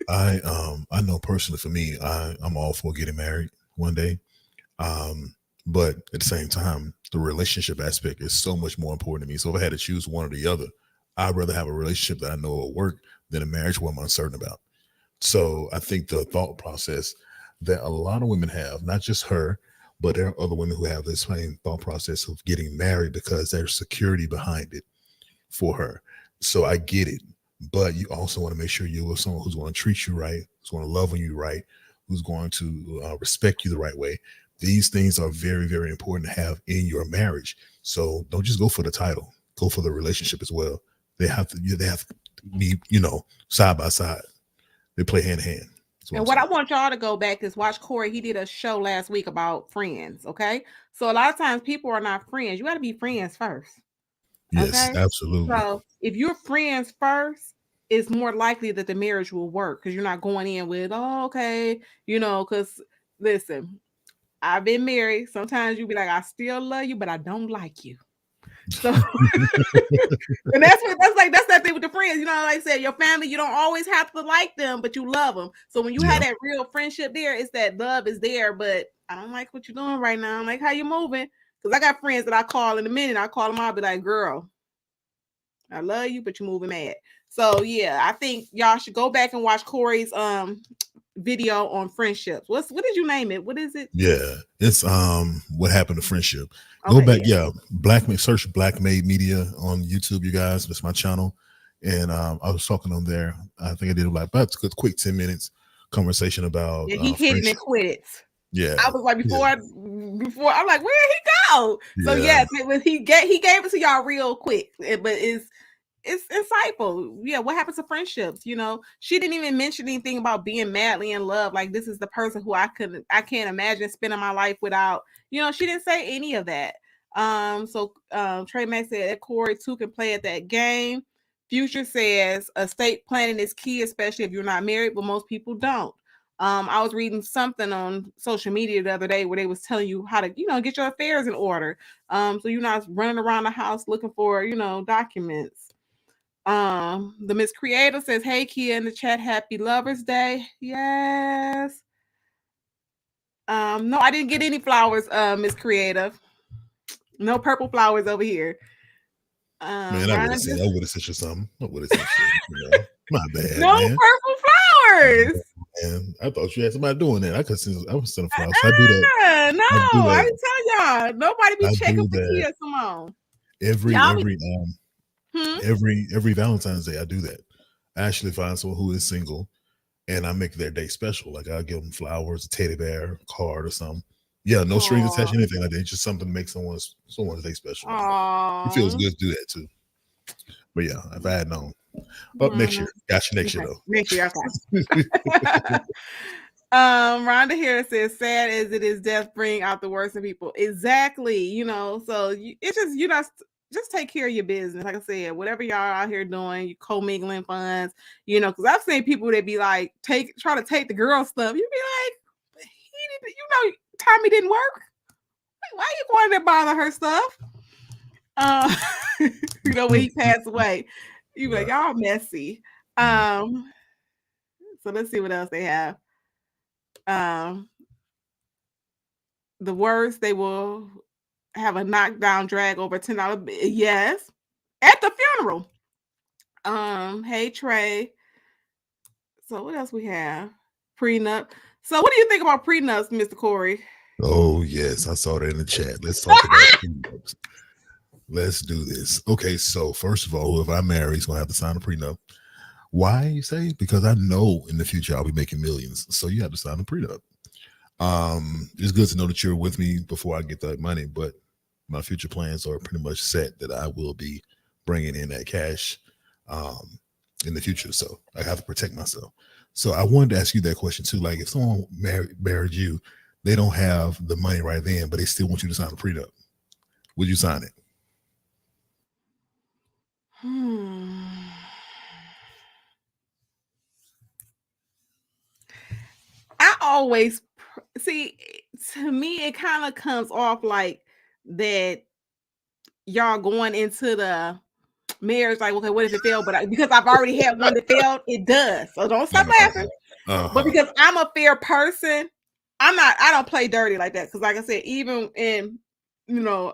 I know personally for me, I'm all for getting married one day. But at the same time, the relationship aspect is so much more important to me. So if I had to choose one or the other, I'd rather have a relationship that I know will work than a marriage where I'm uncertain about. So I think the thought process that a lot of women have, not just her, but there are other women who have this same thought process of getting married because there's security behind it for her. So I get it. But you also want to make sure you're with someone who's going to treat you right, who's going to love on you right, who's going to respect you the right way. These things are very, very important to have in your marriage. So don't just go for the title, go for the relationship as well. They have to be, side by side. They play hand in hand. And what I want y'all to go back is watch Corey. He did a show last week about friends. Okay. So a lot of times people are not friends. You got to be friends first. Yes, okay? Absolutely. So if you're friends first, it's more likely that the marriage will work because you're not going in with, oh, okay, because listen, I've been married. Sometimes you be like, I still love you, but I don't like you. So and that's that thing with the friends, like I said, your family, you don't always have to like them, but you love them. So when you have that real friendship there, it's that love is there, but I don't like what you're doing right now. I'm like, how you moving? Because I got friends that I call in a minute. I call them, I'll be like, girl, I love you, but you're moving mad. So yeah, I think y'all should go back and watch Corey's video on friendships. What did you name it? What is it? Yeah, it's what happened to friendship. Go back, search Black Made Media on YouTube, you guys. That's my channel, and I was talking on there. I think I did about a quick 10 minutes conversation about. Yeah, he hit it and quit it. Yeah, I was like before I'm like, where'd he go? So yes, he gave it to y'all real quick, but it's insightful. Yeah, what happens to friendships? She didn't even mention anything about being madly in love. Like this is the person who I can't imagine spending my life without. She didn't say any of that. So Trey Mack said that Corey too can play at that game. Future says estate planning is key, especially if you're not married, but most people don't. I was reading something on social media the other day where they was telling you how to, get your affairs in order. So you're not running around the house looking for, documents. The Miss Creator says, hey, Kia in the chat, happy Lover's Day. Yes. No, I didn't get any flowers, Miss Creative. No purple flowers over here. Man, I would have sent you something. I would have sent you. My bad. No man. Purple flowers. Man, I thought you had somebody doing that. I was sending flowers. I do that. No, I tell y'all, nobody be checking for Kia Simone. Every Valentine's Day, I do that. I actually find someone who is single, and I make their day special. Like I'll give them flowers, a teddy bear, a card, or something. Yeah, no strings attached, anything like that. It's just something to make someone's day special. It feels good to do that too. But yeah, if I had known. But next year. Got you next year though. Next year, okay. Rhonda Harris says, sad as it is, death bring out the worst in people. Exactly. So it's just just take care of your business. Like I said, whatever y'all out here doing, you co-mingling funds, because I've seen people that be like, try to take the girl stuff. You be like, Tommy didn't work. Why are you going there buying her stuff? When he passed away, you be like, y'all messy. So let's see what else they have. Um, the worst, they will have a knockdown drag over $10. Yes, at the funeral. Hey Trey. So what else we have? Prenup. So what do you think about prenups, Mr. Corey? Oh yes, I saw that in the chat. Let's talk about prenups. Let's do this. Okay, so first of all, whoever I marry is gonna have to sign a prenup. Why you say? Because I know in the future I'll be making millions, so you have to sign a prenup. It's good to know that you're with me before I get that money, but my future plans are pretty much set that I will be bringing in that cash um, in the future. So I have to protect myself. So I wanted to ask you that question too. Like, if someone married you, they don't have the money right then, but they still want you to sign a prenup. Would you sign it? I always see, to me, it kind of comes off like that y'all going into the marriage like, okay, what if it failed? But because I've already had one that failed, it does. So don't stop laughing. But because I'm a fair person, I don't play dirty like that. Because like I said, even in,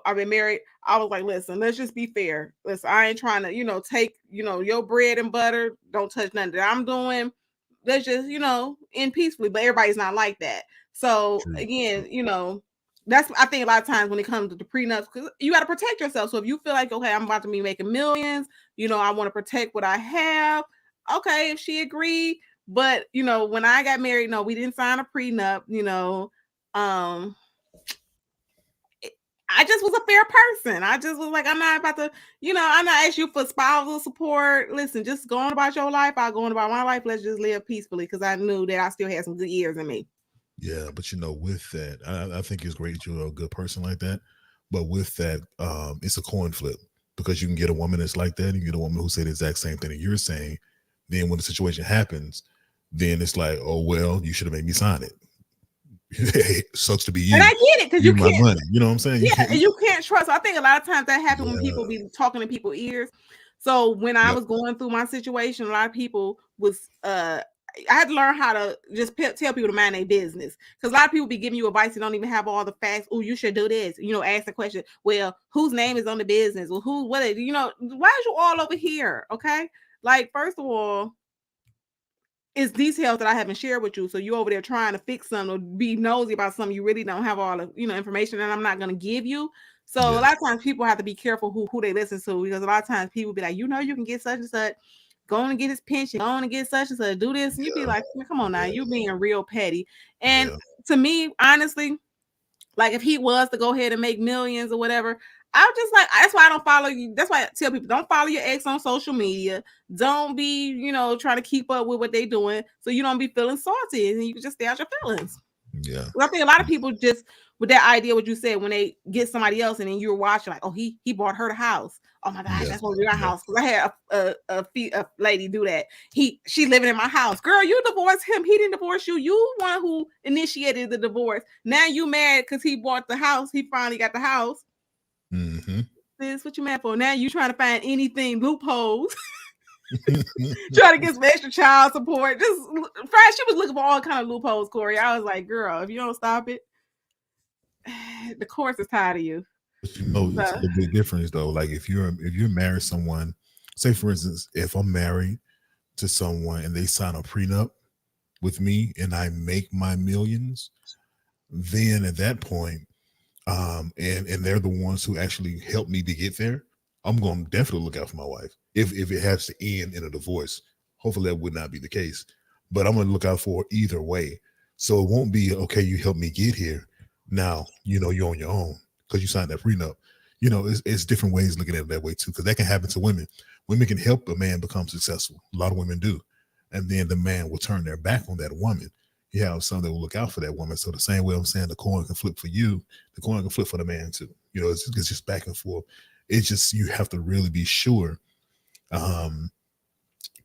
I've been married, I was like, listen, let's just be fair. Listen, I ain't trying to, take, your bread and butter. Don't touch nothing that I'm doing. Let's just, end peacefully. But everybody's not like that. So again, that's, I think, a lot of times when it comes to the prenups, because you got to protect yourself. So if you feel like, okay, I'm about to be making millions, I want to protect what I have. Okay, if she agreed. But when I got married, no, we didn't sign a prenup. I just was a fair person. I just was like, I'm not about to, I'm not asking you for spousal support. Listen, just going about your life. I'll go on about my life. Let's just live peacefully, because I knew that I still had some good years in me. Yeah, but with that, I think it's great you're a good person like that. But with that, it's a coin flip, because you can get a woman that's like that, and you get a woman who say the exact same thing that you're saying. Then when the situation happens, then it's like, oh well, you should have made me sign it. It sucks to be you. And I get it, because you my can't. money. You know what I'm saying? You can't trust. I think a lot of times that happens when people be talking in people's ears. So when I was going through my situation, a lot of people was I had to learn how to just tell people to mind their business, because a lot of people be giving you advice and don't even have all the facts. Oh, you should do this. Ask the question. Well, whose name is on the business? Well, why is you all over here? Okay, like, first of all, it's details that I haven't shared with you. So you over there trying to fix something or be nosy about something you really don't have all the information that I'm not going to give you. So a lot of times people have to be careful who they listen to, because a lot of times people be like, you can get such and such, go on and get his pension, go on and get such and such, do this, and you be like, come on now, you being real petty. And to me, honestly, like, if he was to go ahead and make millions or whatever, I'm just like, that's why I don't follow you. That's why I tell people, don't follow your ex on social media. Don't be, trying to keep up with what they're doing, so you don't be feeling salty, and you can just stay out your feelings. Yeah. Well, I think a lot of people just, with that idea, what you said, when they get somebody else and then you're watching, like, oh, he bought her the house. Oh my gosh, that's what we got house. Because I had a lady do that. She living in my house. Girl, you divorced him. He didn't divorce you. You one who initiated the divorce. Now you mad because he bought the house. He finally got the house. Mm-hmm. This what you mad for? Now you trying to find anything, loopholes. Trying to get some extra child support. She was looking for all kind of loopholes, Corey. I was like, girl, if you don't stop it, the course is tired of you. It's a big difference though. Like, if you're married to someone, say for instance, if I'm married to someone and they sign a prenup with me and I make my millions, then at that point, and they're the ones who actually helped me to get there, I'm going to definitely look out for my wife. If it has to end in a divorce, hopefully that would not be the case, but I'm going to look out for either way. So it won't be, okay, you helped me get here, now you're on your own because you signed that prenup. It's different ways looking at it that way too, because that can happen to women. Women can help a man become successful. A lot of women do, and then the man will turn their back on that woman. You have some that will look out for that woman. So the same way I'm saying the coin can flip for you, the coin can flip for the man too. It's just back and forth. It's just, you have to really be sure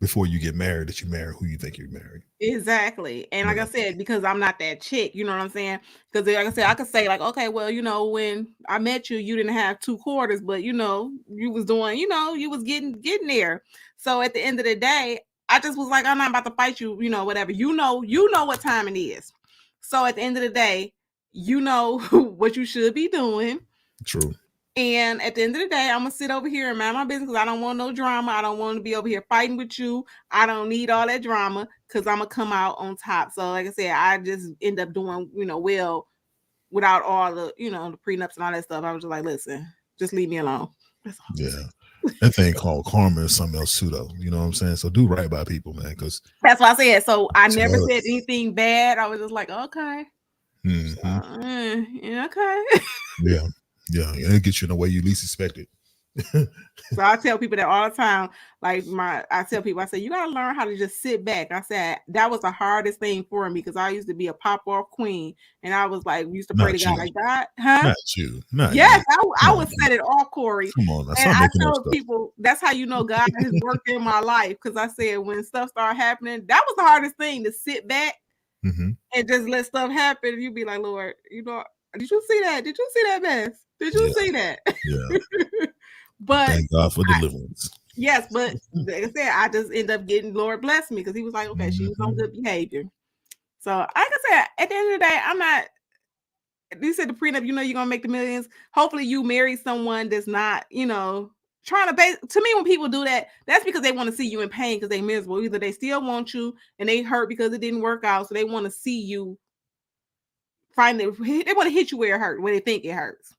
before you get married that you marry who you think you're marrying. Exactly. And like I said, because I'm not that chick, you know what I'm saying? Because like I said, I could say like, okay, well, when I met you, you didn't have 2 quarters, but you was doing, you was getting there. So at the end of the day, I just was like, I'm not about to fight you, whatever. You know what time it is. So at the end of the day, you know what you should be doing. True. And at the end of the day, I'm gonna sit over here and mind my business because I don't want no drama. I don't want to be over here fighting with you. I don't need all that drama because I'm gonna come out on top. So, like I said, I just end up doing, well, without all the, the prenups and all that stuff. I was just like, listen, just leave me alone. That's all. Yeah. That thing called karma is something else too, though. You know what I'm saying? So do right by people, man. Because that's what I said. So I never said anything bad. I was just like, okay. Mm-hmm. So, yeah, okay. Yeah. It'll get you in the way you least expect it. So I tell people that all the time. Like I tell people, I say, you gotta learn how to just sit back. I said that was the hardest thing for me because I used to be a pop-off queen, and I was like, used to pray to God, like God, huh? Not you. Not yes, you. I would set it all, Corey. Come on, now, and I tell people that's how you know God has worked in my life because I said when stuff started happening, that was the hardest thing to sit back and just let stuff happen. And you'd be like, Lord, did you see that? Did you see that mess? Did you see that? Yeah. But thank God for deliverance. Yes, but like I said, I just end up getting Lord bless me because he was like, okay, she was on good behavior. So like I said, at the end of the day, I'm not. You said the prenup, you're gonna make the millions. Hopefully, you marry someone that's not, trying to base. To me, when people do that, that's because they want to see you in pain because they're miserable. Either they still want you and they hurt because it didn't work out, so they want to see you. They want to hit you where it hurts, where they think it hurts.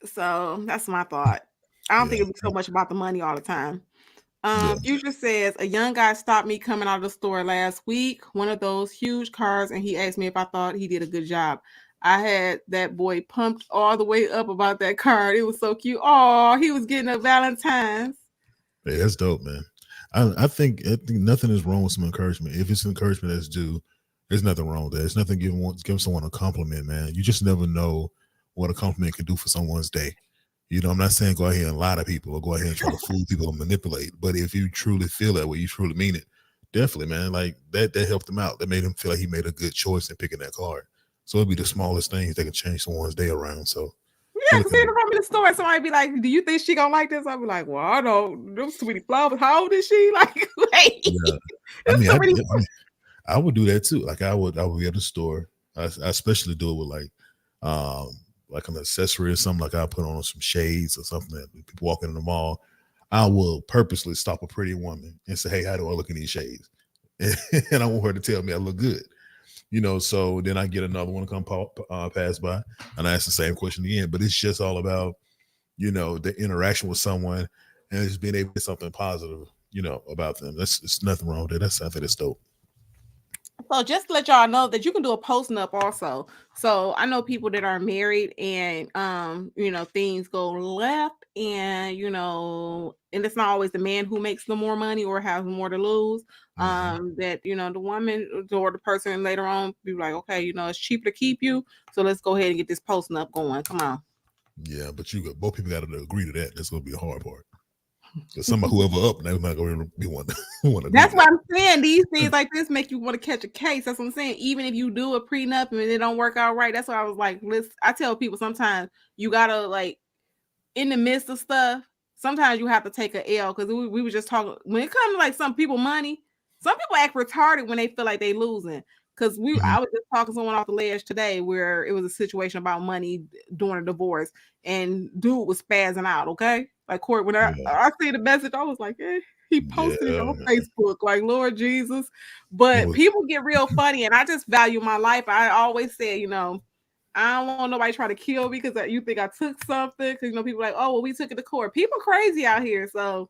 So that's my thought. I don't think it'd be so much about the money all the time. Future says a young guy stopped me coming out of the store last week, one of those huge cars, and he asked me if I thought he did a good job. I had that boy pumped all the way up about that car. It was so cute. Oh, he was getting a Valentine's. Hey, that's dope, man. I think nothing is wrong with some encouragement. If it's encouragement that's due, there's nothing wrong with that. It's nothing giving someone a compliment, man. You just never know what a compliment can do for someone's day. I'm not saying go out here and lie to people or go out here and try to fool people and manipulate. But if you truly feel that way, you truly mean it, definitely, man. Like that helped him out. That made him feel like he made a good choice in picking that card. So it'd be the smallest things that can change someone's day around. So yeah, because in the store, somebody be like, "Do you think she gonna like this?" I'll be like, "Well, I don't. Them sweetie flowers. How old is she?" Like, wait. Yeah. I would do that too. Like I would be at the store. I especially do it with like an accessory or something. Like I put on some shades or something that people walking in the mall. I will purposely stop a pretty woman and say, "Hey, how do I look in these shades?" And I want her to tell me I look good. So then I get another one to come pass by and I ask the same question again. But it's just all about, the interaction with someone and just being able to get something positive, about them. It's nothing wrong with it. I think it's dope. So just to let y'all know that you can do a post-nup also. So I know people that are married and things go left and and it's not always the man who makes the more money or has more to lose. That the woman or the person later on be like, okay, it's cheaper to keep you. So let's go ahead and get this post-nup going. Come on. Yeah, but both people got to agree to that. That's gonna be the hard part. Because whoever up, they're not going to be one. That's what I'm saying. These things like this make you want to catch a case. That's what I'm saying. Even if you do a prenup and it don't work out right, that's why I was like, I tell people sometimes you gotta in the midst of stuff. Sometimes you have to take an L because we were just talking when it comes to some people money. Some people act retarded when they feel like they losing. Because I was just talking to someone off the ledge today where it was a situation about money during a divorce, and dude was spazzing out. Okay, like Corey, when I see the message, I was like, he posted it on Facebook, like Lord Jesus. But people get real funny, and I just value my life. I always say, I don't want nobody trying to kill me because you think I took something. Because people are like, oh, well, we took it to court. People crazy out here, so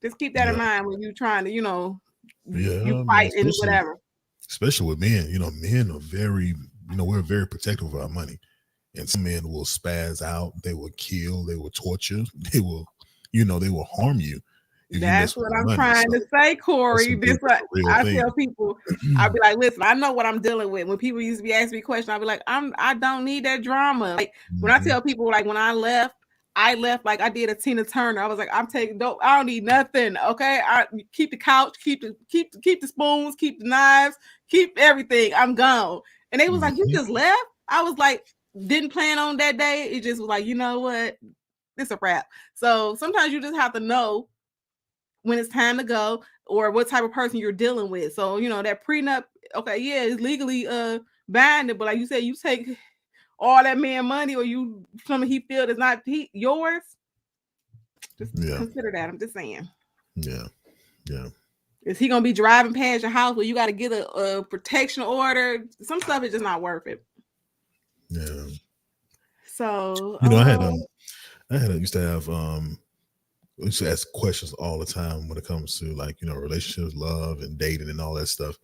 just keep that in mind when you trying to, you fight and whatever. Especially with men, men are very, we're very protective of our money. And some men will spaz out, they will kill, they will torture, they will, they will harm you. That's what I'm trying to say, Corey. This what I tell people. I'll be like, listen, I know what I'm dealing with. When people used to be asking me questions, I'll be like, I don't need that drama. Like when I tell people, like when I left like I did a Tina Turner. I was like, I'm taking dope. I don't need nothing. Okay. I keep the couch, keep the spoons, keep the knives, keep everything. I'm gone. And they was like, you just left? I was like, didn't plan on that day. It just was like, you know what? It's a wrap. So sometimes you just have to know when it's time to go or what type of person you're dealing with. So, that prenup, okay, yeah, it's legally binding, but like you said, you take all that man money, or you something he feel is not yours. Just consider that. I'm just saying. Yeah. Is he gonna be driving past your house where you got to get a protection order? Some stuff is just not worth it. Yeah. So I used to ask questions all the time when it comes to like relationships, love, and dating and all that stuff.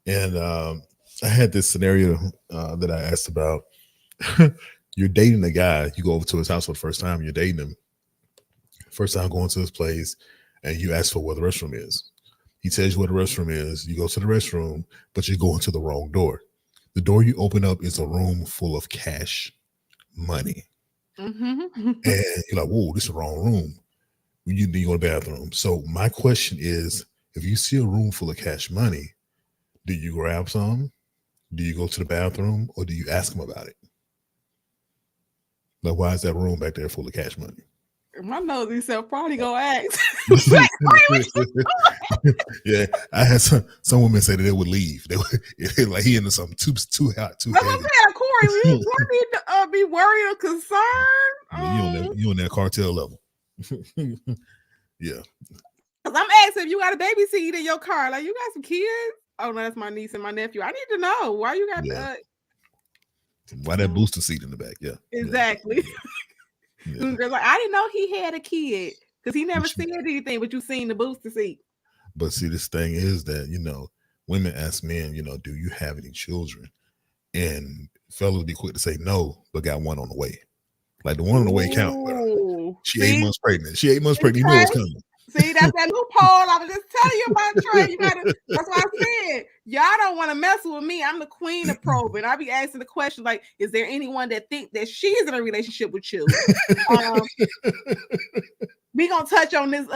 And I had this scenario that I asked about. You're dating a guy, you go over to his house for the first time, you're dating him, first time going to his place, and you ask for where the restroom is. He tells you where the restroom is. You go to the restroom, but you go into the wrong door. The door you open up is a room full of cash money. Mm-hmm. And you're like, whoa, this is the wrong room. You need to go to the bathroom. So my question is, if you see a room full of cash money, do you grab some? Do you go to the bathroom, or do you ask him about it? Like, why is that room back there full of cash money? My nosy self probably gonna ask. Yeah, I had some women say that they would leave. They would like he into something too hot, too heavy. I'm saying, Corey, we need to be worried or concerned. Yeah, you on that cartel level. Yeah. Cause I'm asking if you got a baby seat in your car. Like, you got some kids? Oh no, that's my niece and my nephew. I need to know why you got why that booster seat in the back. Yeah, exactly. Yeah. Like, I didn't know he had a kid because he never said anything, but you seen the booster seat. But see, this thing is that women ask men, do you have any children? And fellas be quick to say no, but got one on the way. Like the one on the way count. She 8 months pregnant. She 8 months pregnant. You know what's coming. See, that's that loophole I was just telling you about, Trey. You gotta. That's why I said y'all don't want to mess with me. I'm the queen of probing. I be asking the question like, is there anyone that think that she's in a relationship with you? We gonna touch on this.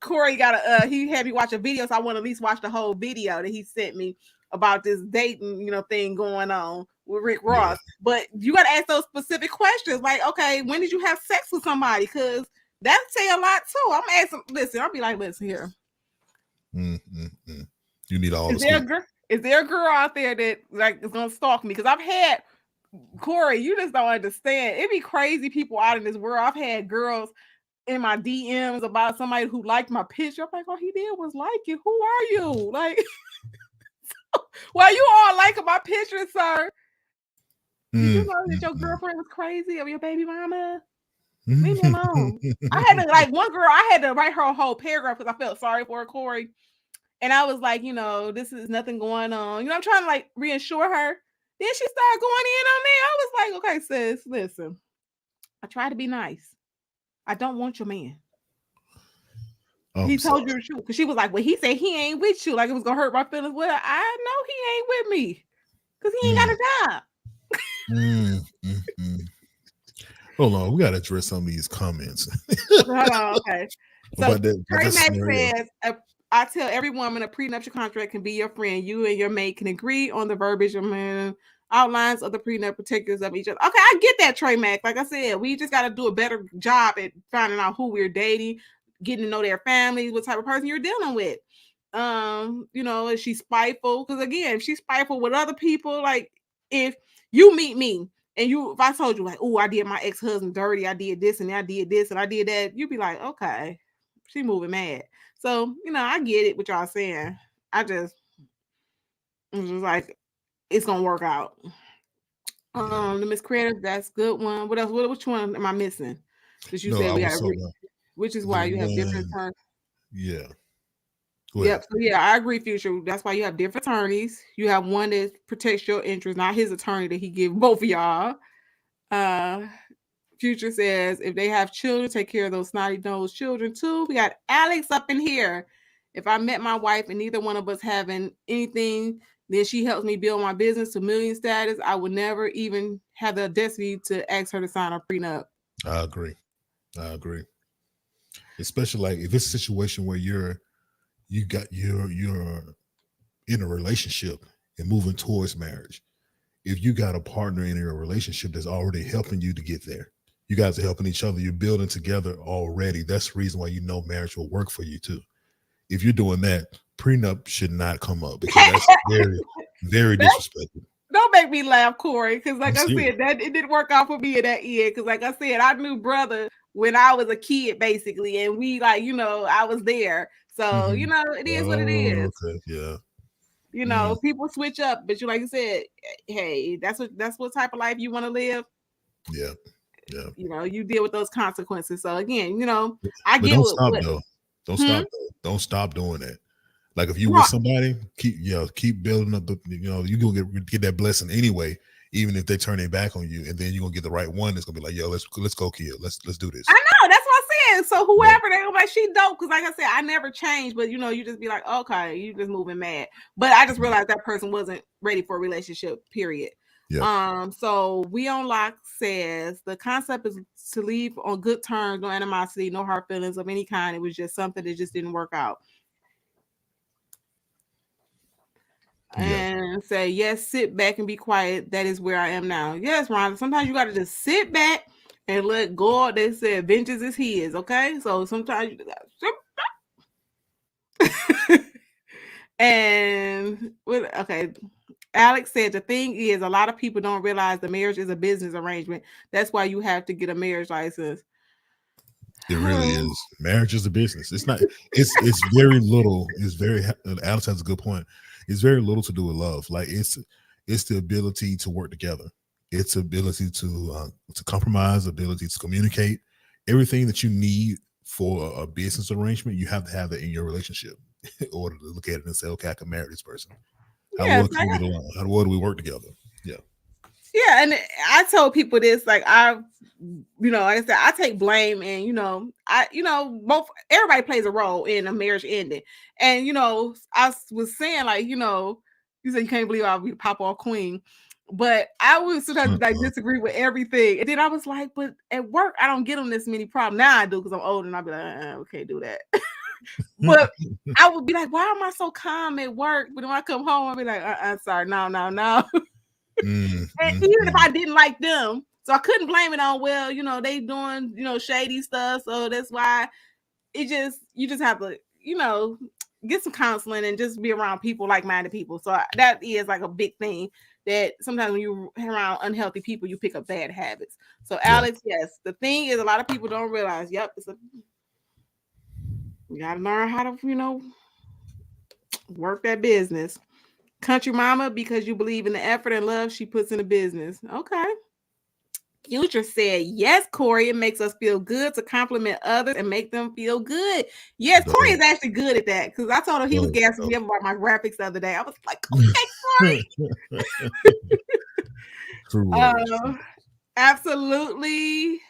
Corey got he had me watch a video, so I want to at least watch the whole video that he sent me about this dating, thing going on with Rick Ross. Yeah. But you gotta ask those specific questions, like, okay, when did you have sex with somebody? Because that say a lot too. I'm asking. Listen, I'll be like, listen here. You need all. Is there a girl out there that like is gonna stalk me? Because I've had Corey. You just don't understand. It be crazy people out in this world. I've had girls in my DMs about somebody who liked my picture. I'm like, all he did was like it. Who are you? Like, well, you all liking my picture, sir. Did you know that your girlfriend was crazy or your baby mama? Leave me alone. I had to, like, one girl, I had to write her a whole paragraph because I felt sorry for her, Corey. And I was like, this is nothing going on. I'm trying to like reassure her. Then she started going in on me. I was like, okay, sis, listen. I try to be nice. I don't want your man. He told you the truth. Because she was like, well, he said he ain't with you. Like it was going to hurt my feelings. Well, I know he ain't with me. Because he ain't got a job. Hold on, we gotta address some of these comments. Hold on, okay. So Trey Mack says, I tell every woman a prenuptial contract can be your friend. You and your mate can agree on the verbiage and outlines of the prenup particulars of each other. Okay, I get that, Trey Mack. Like I said, we just gotta do a better job at finding out who we're dating, getting to know their families, what type of person you're dealing with. Is she spiteful? Because again, if she's spiteful with other people, like if you meet me. And if I told you like, oh, I did my ex-husband dirty, I did this and I did this and I did that, you'd be like, okay, she moving mad. So, I get it what y'all saying. I'm just like, it's gonna work out. The Miss Creative, that's good one. What else? Which one am I missing? Because you said we got which is why you have different terms. Yeah. Yep. So yeah, I agree, Future. That's why you have different attorneys. You have one that protects your interests, not his attorney that he give both of y'all. Future says if they have children, take care of those snotty-nosed children too. We got Alex up in here. If I met my wife and neither one of us having anything, then she helps me build my business to million status. I would never even have the audacity to ask her to sign a prenup. I agree. Especially like if it's a situation where you're in a relationship and moving towards marriage. If you got a partner in your relationship that's already helping you to get there, you guys are helping each other, you're building together already. That's the reason why marriage will work for you too. If you're doing that, prenup should not come up because Very disrespectful. Don't make me laugh, Corey, because like I'm I serious. said, that it didn't work out for me in that end. Because like I said, I knew brother when I was a kid, basically, and we like, I was there. So, it is what it is. Okay, yeah. People switch up, but like you said, hey, that's what type of life you want to live. Yeah. You deal with those consequences. So again, I But get don't stop what though. Don't Hmm? stop though. Don't stop doing that. Like if you No. with somebody, keep building up the, you're gonna get that blessing anyway, even if they turn their back on you, and then you're gonna get the right one that's gonna be like, yo, let's go, kid. Let's do this. I know, that's what I'm saying. So whoever they like, she dope, because like I said, I never changed, but you just be like, okay, you just moving mad. But I just realized that person wasn't ready for a relationship, period. Yeah. So We on Lock says the concept is to leave on good terms, no animosity, no hard feelings of any kind. It was just something that just didn't work out. And say, yes, sit back and be quiet. That is where I am now. Yes, Rhonda. Sometimes you got to just sit back and let God. They said, vengeance is his. Okay, so sometimes you got to sit back. And okay, Alex said the thing is, a lot of people don't realize the marriage is a business arrangement. That's why you have to get a marriage license. It really is. Marriage is a business. It's not. It's very little. It's very. Alex has a good point. It's very little to do with love. Like it's the ability to work together. It's ability to compromise, ability to communicate. Everything that you need for a business arrangement, you have to have that in your relationship in order to look at it and say, okay, I can marry this person. How well can we get along? How well do we work together? Yeah. Yeah, and I told people this, like like I said, I take blame, and both everybody plays a role in a marriage ending. And I was saying, like, you said you can't believe I'll be the Papa queen, but I would sometimes like disagree with everything. And then I was like, but at work I don't get them this many problems. Now I do, because I'm older, and I'll be like, we can't do that. But I would be like, why am I so calm at work? But when I come home, I'll be like, sorry, no. And even if I didn't like them, so I couldn't blame it on, well, they doing, shady stuff. So that's why you just have to, get some counseling and just be around people, like-minded people. So that is like a big thing, that sometimes when you're around unhealthy people, you pick up bad habits. So Alex, yes, the thing is, a lot of people don't realize, you gotta learn how to, work that business. Country mama, because you believe in the effort and love she puts in the business. Okay. Future said, yes, Corey, it makes us feel good to compliment others and make them feel good. Yes, Corey is actually good at that, because I told him he was gassing me up about my graphics the other day. I was like, okay, Corey. Absolutely.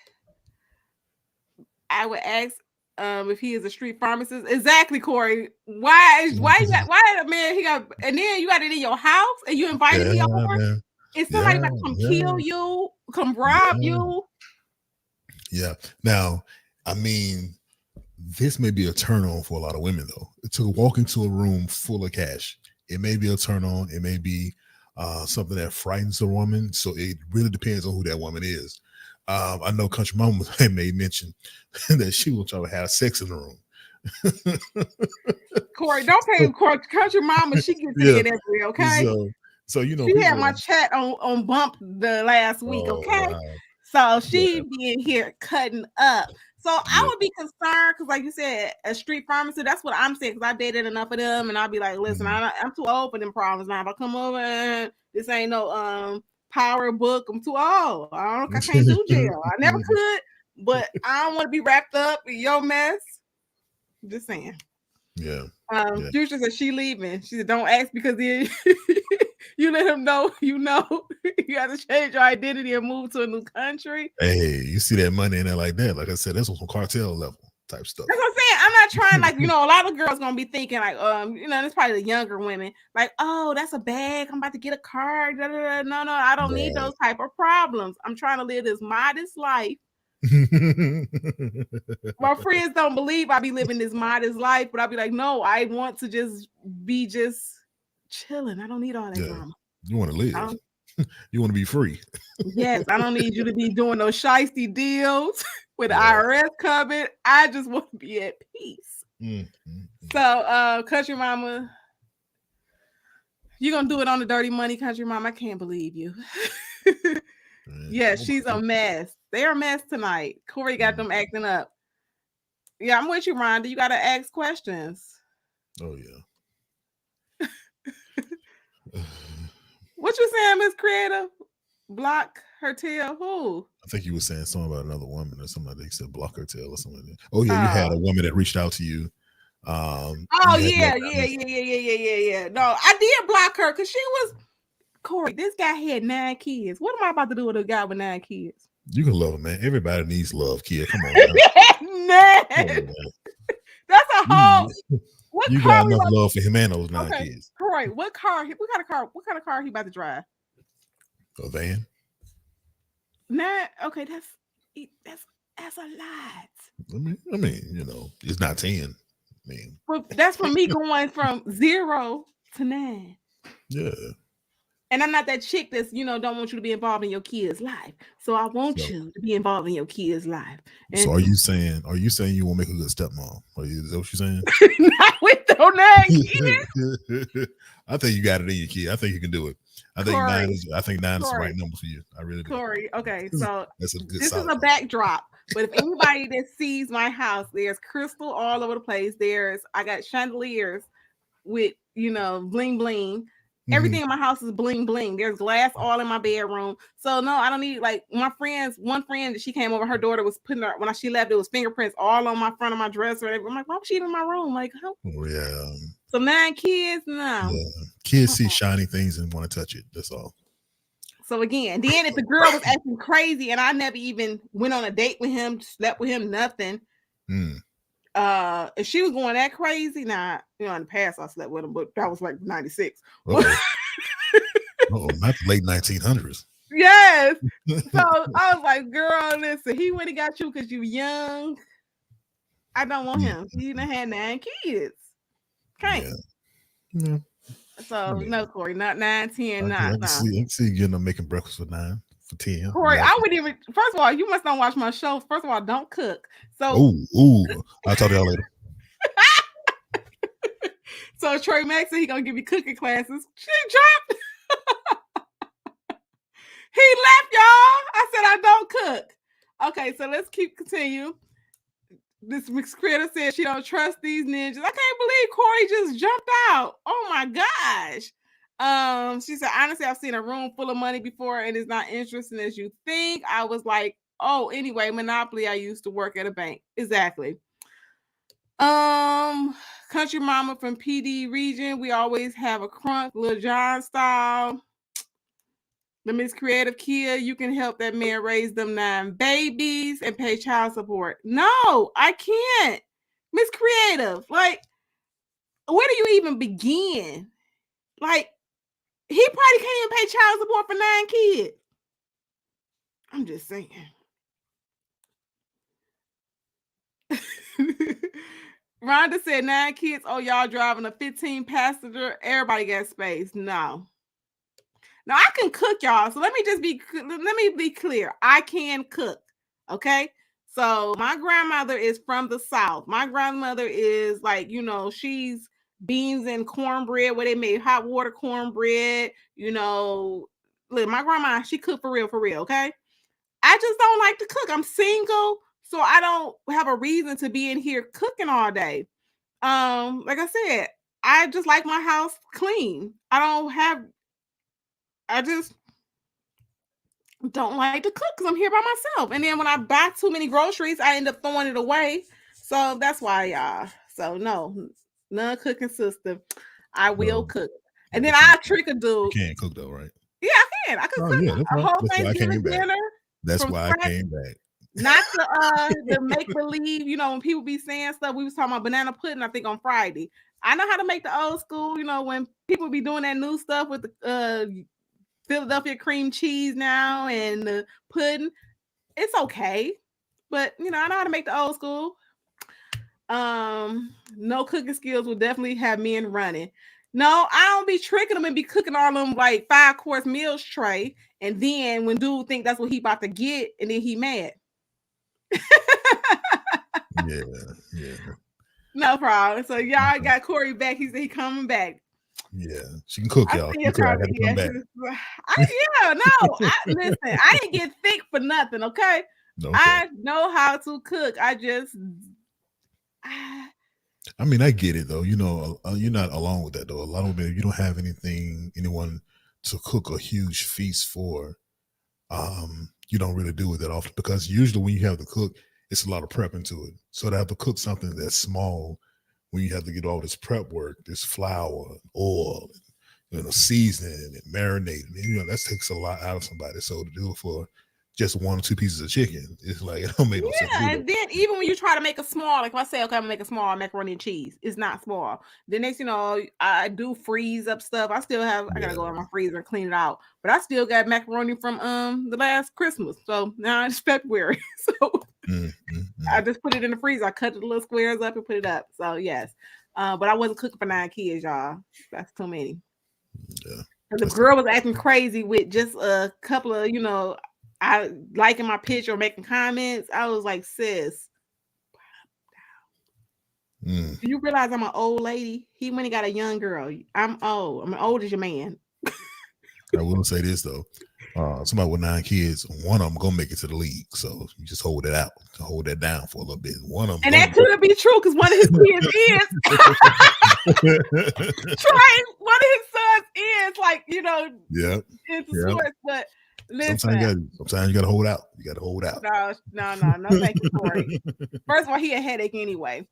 I would ask if he is a street pharmacist. Exactly, Corey. Why a man he got, and then you got it in your house and you invited me over? Is somebody about to come kill you, come rob you? Yeah. Now, I mean, this may be a turn on for a lot of women, though. To walk into a room full of cash, it may be a turn on. It may be something that frightens a woman. So it really depends on who that woman is. I know Country Mama made mention that she will try to have sex in the room. Corey, don't pay him. Country Mama, she gets in every, okay? So she had my chat on bump the last week, okay? Wow. So she be in here cutting up. So I would be concerned, because like you said, a street pharmacist, that's what I'm saying, because I dated enough of them, and I'll be like, listen, I'm too old for them problems now. If I come over, this ain't no power book, I'm too old. I can't do jail. I never could, but I don't want to be wrapped up in your mess. Just saying. Future said she leaving. She said, don't ask, because then you let him know, you have to change your identity and move to a new country. Hey, you see that money in there like that? Like I said, that's on some cartel level type stuff. That's what I'm saying. I'm not trying, like, a lot of girls gonna be thinking, like, it's probably the younger women, like, oh, that's a bag, I'm about to get a car. No, I don't need those type of problems. I'm trying to live this modest life. My friends don't believe I be living this modest life, but I'll be like, no, I want to just be chilling. I don't need all that drama. You want to live. You want to be free. Yes, I don't need you to be doing those shiesty deals with the IRS coming. I just want to be at peace. So, Country Mama, You gonna do it on the Dirty Money Country Mom? I can't believe you. Man, Yeah, oh she's my a God. mess. They're a mess tonight. Corey got them acting up. Yeah, I'm with you, Rhonda. You gotta ask questions. Oh yeah. What you saying, Miss Creator? Block her tail? Who? I think you were saying something about another woman or something. They said block her tail or something like that. Oh yeah, you had Oh. a woman that reached out to you. Oh You had yeah, left yeah, that yeah, yeah, yeah, yeah, yeah. No, I did block her because she was Corey. This guy had 9 kids. What am I about to do with a guy with 9 kids? You can love him, man. Everybody needs love, kid. Come on, man. Man, Come on, man. that's a whole. What You car got we enough about? love for him and those 9 Okay, kids. Corey. What car? What kind of car? What kind of car he about to drive? A van. 9. Okay, that's a lot. I mean, you know, it's not 10. I mean, But that's from me going from 0 to 9. yeah. And I'm not that chick that's, don't want you to be involved in your kid's life. So I want So, you to be involved in your kid's life. so And are you saying you won't make a good stepmom? Is that what you're saying? not with those 9 kids. I think you got it in your kid. I think you can do it. I think Corey, 9 is the right Corey, number for you. I really do. Corey. Okay, so That's a good this is solid a number. backdrop. But if anybody that sees my house, there's crystal all over the place. I got chandeliers with, bling bling. Everything in my house is bling bling. There's glass all in my bedroom. So no, I don't need like one friend that she came over, her daughter was putting her when she left, it was fingerprints all on my front of my dresser. I'm like, why was she in my room? Like, how? Oh yeah. So 9 kids? No. Yeah. Kids see shiny things and want to touch it. That's all. So again, then if the girl was acting crazy and I never even went on a date with him, slept with him, nothing. If she was going that crazy, in the past I slept with him, but that was like 96. Oh, not the late 1900s. Yes. So I was like, girl, listen, he went and got you because you young. I don't want him. He done had 9 kids. Can't. Yeah. So no, Corey, not 9, 10, I not. can see you getting them making breakfast for 9, for 10. Corey, I wouldn't even. First of all, you must not watch my show. First of all, don't cook. So I'll talk to y'all later. So Trey Mack said he gonna give me cooking classes. She dropped. He left, y'all. I said I don't cook. Okay, so let's continue. This mixed creator said she don't trust these ninjas. I can't believe Corey just jumped out. Oh my gosh. She said, honestly, I've seen a room full of money before and it's not interesting as you think. I was like, oh, anyway, Monopoly, I used to work at a bank. Exactly. Country mama from PD region. We always have a crunk, Lil John style. The Miss Creative Kia, you can help that man raise them 9 babies and pay child support. No, I can't. Miss Creative, like, where do you even begin? Like, he probably can't even pay child support for 9 kids. I'm just saying. Rhonda said 9 kids. Oh, y'all driving a 15 passenger. Everybody got space. No. Now I can cook, y'all. So let me be clear. I can cook. Okay. So my grandmother is from the South. My grandmother is like, she's beans and cornbread where they made hot water cornbread. Look, my grandma, she cooked for real. Okay. I just don't like to cook. I'm single, so I don't have a reason to be in here cooking all day. Like I said, I just like my house clean. I just don't like to cook because I'm here by myself. And then when I buy too many groceries, I end up throwing it away. So that's why, y'all. So no cooking system. I will cook. And then I trick a dude. You can't cook though, right? Yeah, I can. I can cook a whole Thanksgiving dinner. That's why I came back. Not the make believe, when people be saying stuff. We was talking about banana pudding, I think on Friday. I know how to make the old school, when people be doing that new stuff with the Philadelphia cream cheese now and the pudding. It's okay. But I know how to make the old school. No cooking skills will definitely have men running. No, I don't be tricking them and be cooking all them like 5-course meals tray. And then when dude think that's what he about to get, and then he mad. Yeah. No problem. So y'all got Corey back. He said he coming back. Yeah, she can cook, I y'all. see She your can cook. I got comment. to come Yeah, back. listen. I didn't get thick for nothing. Okay, Okay. I know how to cook. I just, I mean, I get it though. You know, you're not alone with that though. A lot of women, you don't have anyone to cook a huge feast for. You don't really do it that often because usually when you have to cook, it's a lot of prep into it. So to have to cook something that's small, when you have to get all this prep work, this flour, oil, seasoning and marinating, that takes a lot out of somebody. So to do it for just 1 or 2 pieces of chicken, it's like it don't make no sense. yeah. And then even when you try to make a small, like if I say, okay, I'm gonna make a small macaroni and cheese, it's not small. The next, I do freeze up stuff. I gotta go in my freezer and clean it out. But I still got macaroni from the last Christmas. So now it's February. So I just put it in the freezer. I cut the little squares up and put it up. So yes. But I wasn't cooking for 9 kids, y'all. That's too many. Yeah. And the girl was acting crazy with just a couple of, I liking my picture or making comments. I was like, sis, do you realize I'm an old lady? He went and got a young girl. I'm old. I'm old as your man. I will say this though. Somebody with 9 kids, one of them gonna make it to the league. So you just hold that down for a little bit. One of them, and that couldn't be true because one of his kids is trying. One of his sons is like, into sports. But listen, sometimes you gotta hold out. You gotta hold out. No, thank you, Corey. First of all, he a headache anyway.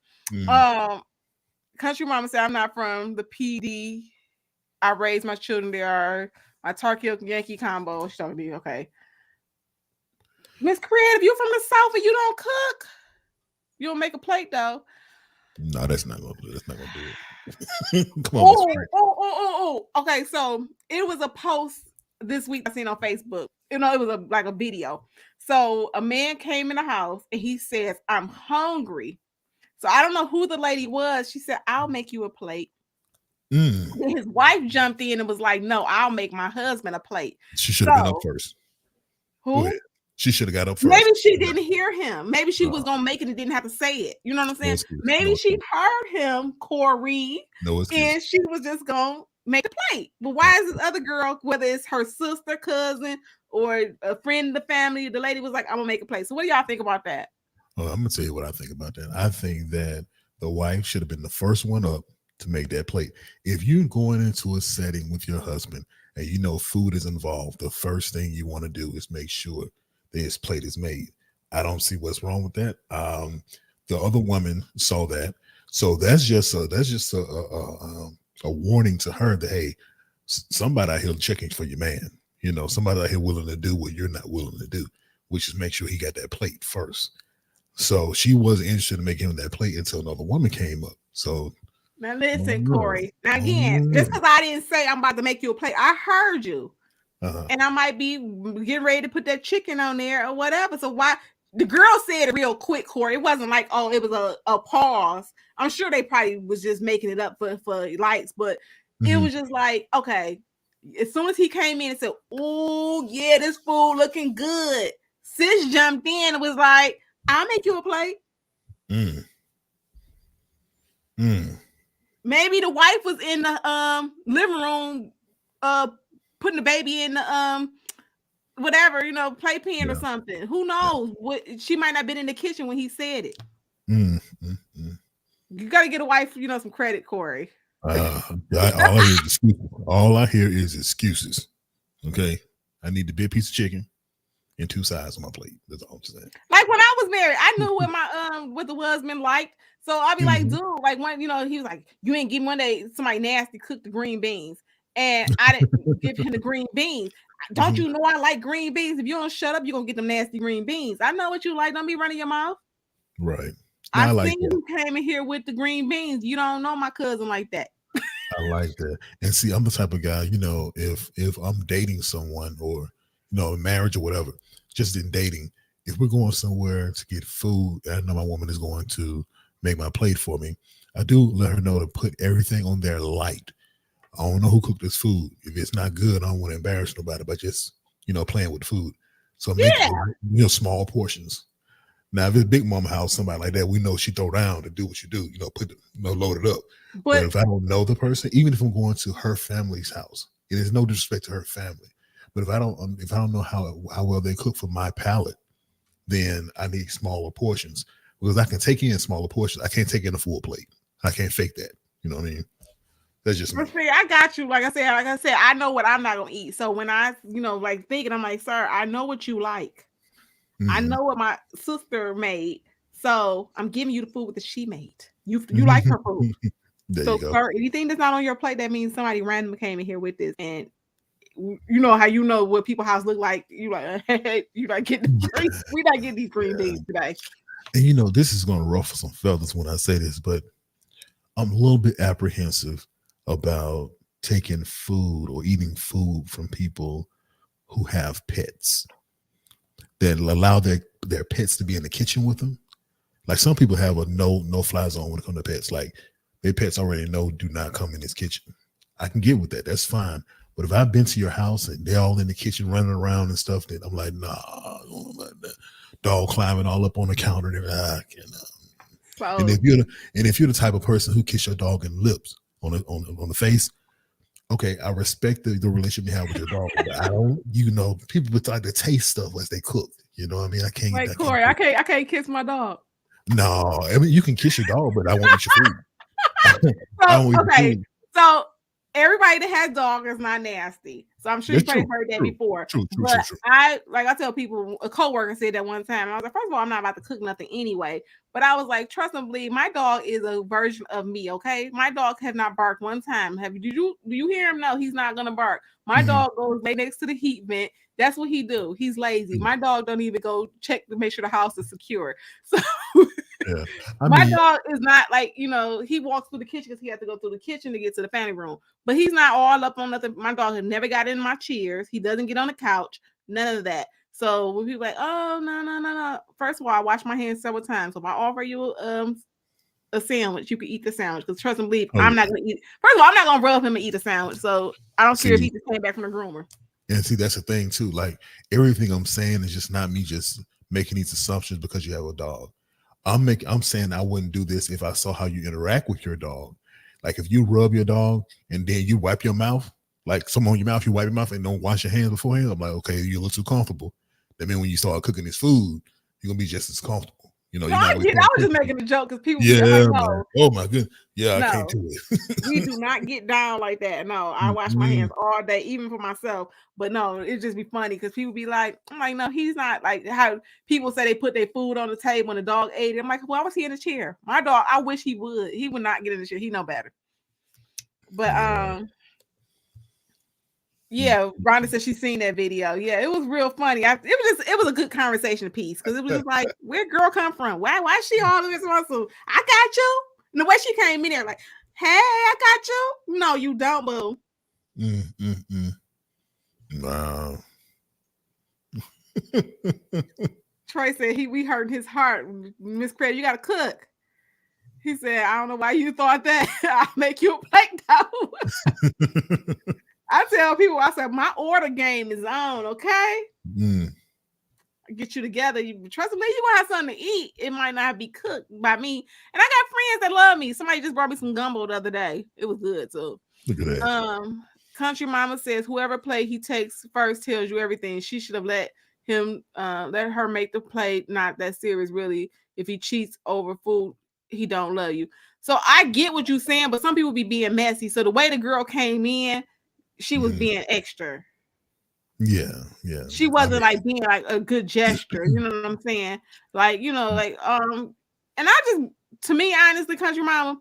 Country mama said, I'm not from the PD. I raised my children. They are my turkey Yankee combo. She's talking to me. Okay. Miss Creative, you from the South and you don't cook? You don't make a plate though. No, that's not gonna do it. Come on. Okay, so it was a post this week I seen on Facebook. It was like a video. So a man came in the house and he says, I'm hungry. So I don't know who the lady was. She said, I'll make you a plate. His wife jumped in and was like, no, I'll make my husband a plate. She should have been up first. Who? She should have got up first. Maybe she didn't hear him. Maybe she was going to make it and didn't have to say it. You know what I'm saying? Maybe she heard him, Corey, and she was just going to make a plate. But why is this other girl, whether it's her sister, cousin, or a friend of the family, the lady was like, I'm going to make a plate. So what do y'all think about that? Well, I'm going to tell you what I think about that. I think that the wife should have been the first one up to make that plate. If you're going into a setting with your husband and food is involved, the first thing you want to do is make sure that his plate is made. I don't see what's wrong with that. The other woman saw that, so that's just a warning to her that hey, somebody out here checking for your man. Somebody out here willing to do what you're not willing to do, which is make sure he got that plate first. So she wasn't interested in making him that plate until another woman came up. So. Now listen, Corey. Now again, just because I didn't say I'm about to make you a plate, I heard you, and I might be getting ready to put that chicken on there or whatever. So why the girl said it real quick, Corey? It wasn't like it was a pause. I'm sure they probably was just making it up for likes, but it was just like okay. As soon as he came in and said, "Oh yeah, this food looking good," sis jumped in and was like, "I'll make you a plate." Maybe the wife was in the living room putting the baby in the whatever, playpen or something. Who knows? What she might not have been in the kitchen when he said it. You gotta get a wife, some credit, Corey. All I hear is excuses. Okay. I need the big piece of chicken and 2 sides on my plate. That's all I'm saying. Like when I was married, I knew what my what the husband liked. So I'll be like, dude, like when he was like, you ain't give me one day somebody nasty cooked the green beans. And I didn't give him the green beans. Don't you know I like green beans? If you don't shut up, you're gonna get them nasty green beans. I know what you like. Don't be running your mouth. Right. No, I seen you came in here with the green beans. You don't know my cousin like that. I like that. And see, I'm the type of guy, if I'm dating someone or marriage or whatever, just in dating, if we're going somewhere to get food, and I know my woman is going to make my plate for me, I do let her know to put everything on there light. I don't know who cooked this food. If it's not good, I don't want to embarrass nobody by just, playing with food. So make small portions. Now, if it's big mama house, somebody like that, we know she throw down to do what you do, load it up. But But if I don't know the person, even if I'm going to her family's house, it is no disrespect to her family. But if I don't know how well they cook for my palate, then I need smaller portions because I can take in smaller portions. I can't take in a full plate. I can't fake that. You know what I mean? That's just me. see, I got you. Like I said, I know what I'm not gonna eat. So when I, like thinking, I'm like, sir, I know what you like. I Mhm. know what my sister made. So I'm giving you the food that she made. You like her food. There you So, go. sir, anything that's not on your plate, that means somebody random came in here with this. And you know how you know what people's house look like. You like, hey, you not getting the green. We not getting these green beans today. And this is going to ruffle some feathers when I say this, but I'm a little bit apprehensive about taking food or eating food from people who have pets that allow their pets to be in the kitchen with them. Like some people have a no fly zone when it comes to pets. Like their pets already know do not come in this kitchen. I can get with that. That's fine. But if I've been to your house and they're all in the kitchen running around and stuff, then I'm like, nah, I don't know about that. Dog climbing all up on the counter. I cannot. And So if you're the type of person who kiss your dog in lips on the face, okay, I respect the relationship you have with your dog. But I don't, people would like to taste stuff as they cook. You know what I mean? I can't. like Corey, I can't kiss my dog. No, I mean you can kiss your dog, but I won't eat your food. I So won't eat your okay, food. so everybody that has dog is not nasty. So I'm sure you That's probably true. heard that True. before. True. But I tell people, a coworker said that one time. I was like, first of all, I'm not about to cook nothing anyway. But I was like, trust and believe, my dog is a version of me. Okay, my dog have not barked one time. Do you hear him? No, he's not gonna bark. My Mhm. dog goes lay next to the heat vent. That's what he do. He's lazy. My dog don't even go check to make sure the house is secure. So Yeah. my dog is not like, he walks through the kitchen because he has to go through the kitchen to get to the family room. But he's not all up on nothing. My dog has never got in my chairs. He doesn't get on the couch. None of that. So when people like, oh no. First of all, I wash my hands several times. So if I offer you a sandwich, you can eat the sandwich. Because trust and believe, Oh, I'm not gonna eat. First of all, I'm not gonna rub him and eat a sandwich. So I don't care if see, he just came back from the groomer. and see that's the thing too. Like everything I'm saying is just not me just making these assumptions because you have a dog. I'm saying I wouldn't do this if I saw how you interact with your dog. Like if you rub your dog and then you wipe your mouth, like some on your mouth, you wipe your mouth and don't wash your hands beforehand. I'm like, okay, you look too comfortable. That means when you start cooking this food, you're gonna be just as comfortable. No, You're I not really get. I was just making a joke because people be yeah, like, man. no. Oh my goodness. Yeah, I can't No, do it. we do not get down like that. No, I wash my hands all day, even for myself. But no, it just be funny because people be like, I'm like, no, he's not like how people say they put their food on the table and the dog ate it. I'm like, why was he in the chair? My dog, I wish he would. He would not get in the chair. He know better. But yeah, Rhonda said she's seen that video. Yeah, it was real funny. It was a good conversation piece because it was just like, where girl come from? Why she all of this muscle? I got you. And the way she came in there, like, hey, I got you. No, you don't, boo. Wow. Troy said we hurt his heart. Miss Craig, you gotta cook. He said, I don't know why you thought that. I'll make you a plate though. I tell people, I said, my order game is on, okay? Get you together. You trust me, you gonna have something to eat. It might not be cooked by me. And I got friends that love me. Somebody just brought me some gumbo the other day. It was good too. Look at that. Country Mama says whoever play he takes first tells you everything. She should have let her make the play. Not that serious, really. If he cheats over food, he don't love you. So I get what you're saying, but some people be being messy. So the way the girl came in, she was being extra. Yeah. She wasn't like being like a good gesture. You know what I'm saying? Like, and I just, to me, honestly, Country Mama,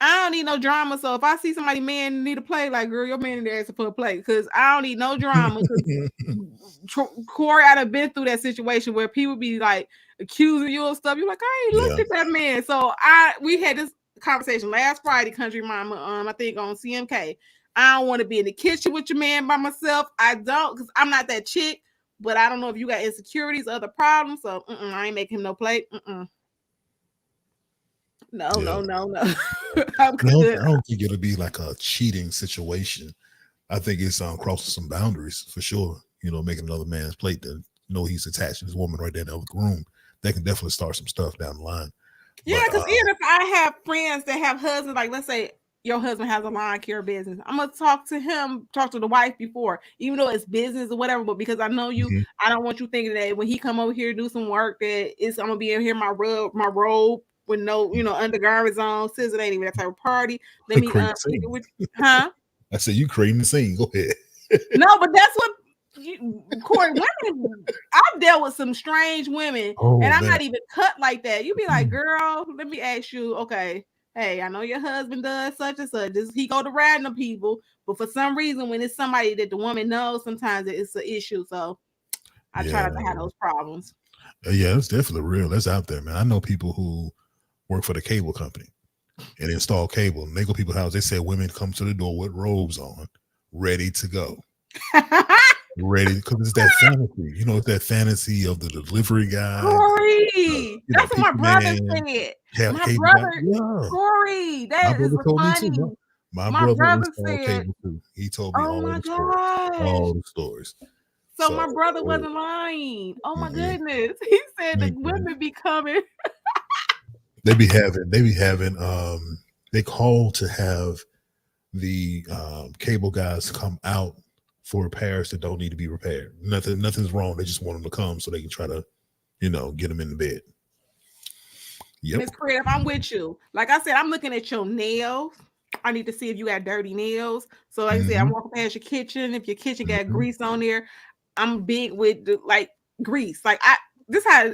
I don't need no drama. So if I see somebody man need a play, like, girl, your man in there asking for a play, because I don't need no drama. Corey, I'd have been through that situation where people be like accusing you of stuff. You're like, I ain't looked at that man. So we had this conversation last Friday, Country Mama. I think on CMK. I don't want to be in the kitchen with your man by myself. I don't, because I'm not that chick. But I don't know if you got insecurities, other problems. So I ain't making him no plate. No. I'm good. I don't think it'll be like a cheating situation. I think it's crossing some boundaries for sure. Making another man's plate that he's attached to this woman right there in the other room. That can definitely start some stuff down the line. Yeah, But because even if I have friends that have husbands, like let's say your husband has a lawn care business, I'm gonna talk to him, talk to the wife before, even though it's business or whatever. But because I know you, mhm, I don't want you thinking that when he come over here to do some work, that it's I'm gonna be in here my robe with no undergarments on. Since it ain't even that type of party. Let me creating the kick it scene. with huh? I said you creating the scene. Go ahead. No, but that's what Corey, women. I've dealt with some strange women, and Oh I'm man, not even cut like that. You be like, girl, let me ask you, okay. Hey, I know your husband does such and such. Does he go to random people? But for some reason, when it's somebody that the woman knows, sometimes it's an issue. So I try yeah, not to have those problems. yeah, it's definitely real. That's out there, man. I know people who work for the cable company and install cable, and they go to people's house. They say women come to the door with robes on, ready to go. Ready because it's that fantasy, it's that fantasy of the delivery guy, Corey, that's what my people brother man, said. My cable guy. brother, Yeah, Corey, my that is brother told me too. funny. My My brother brother installed said, cable too. He told me "Oh my gosh." all the stories. So So my brother wasn't lying. Oh my mm-mm, goodness. He said the mm-mm. women be coming. They be having they call to have the cable guys come out for repairs that don't need to be repaired. Nothing's wrong. They just want them to come so they can try to, get them in the bed. Yep. Miss Creative, I'm with you. Like I said, I'm looking at your nails. I need to see if you got dirty nails. So like I said, I'm Hmm. walking past your kitchen. If your kitchen got Hmm. grease on there, I'm big with like grease. Like this how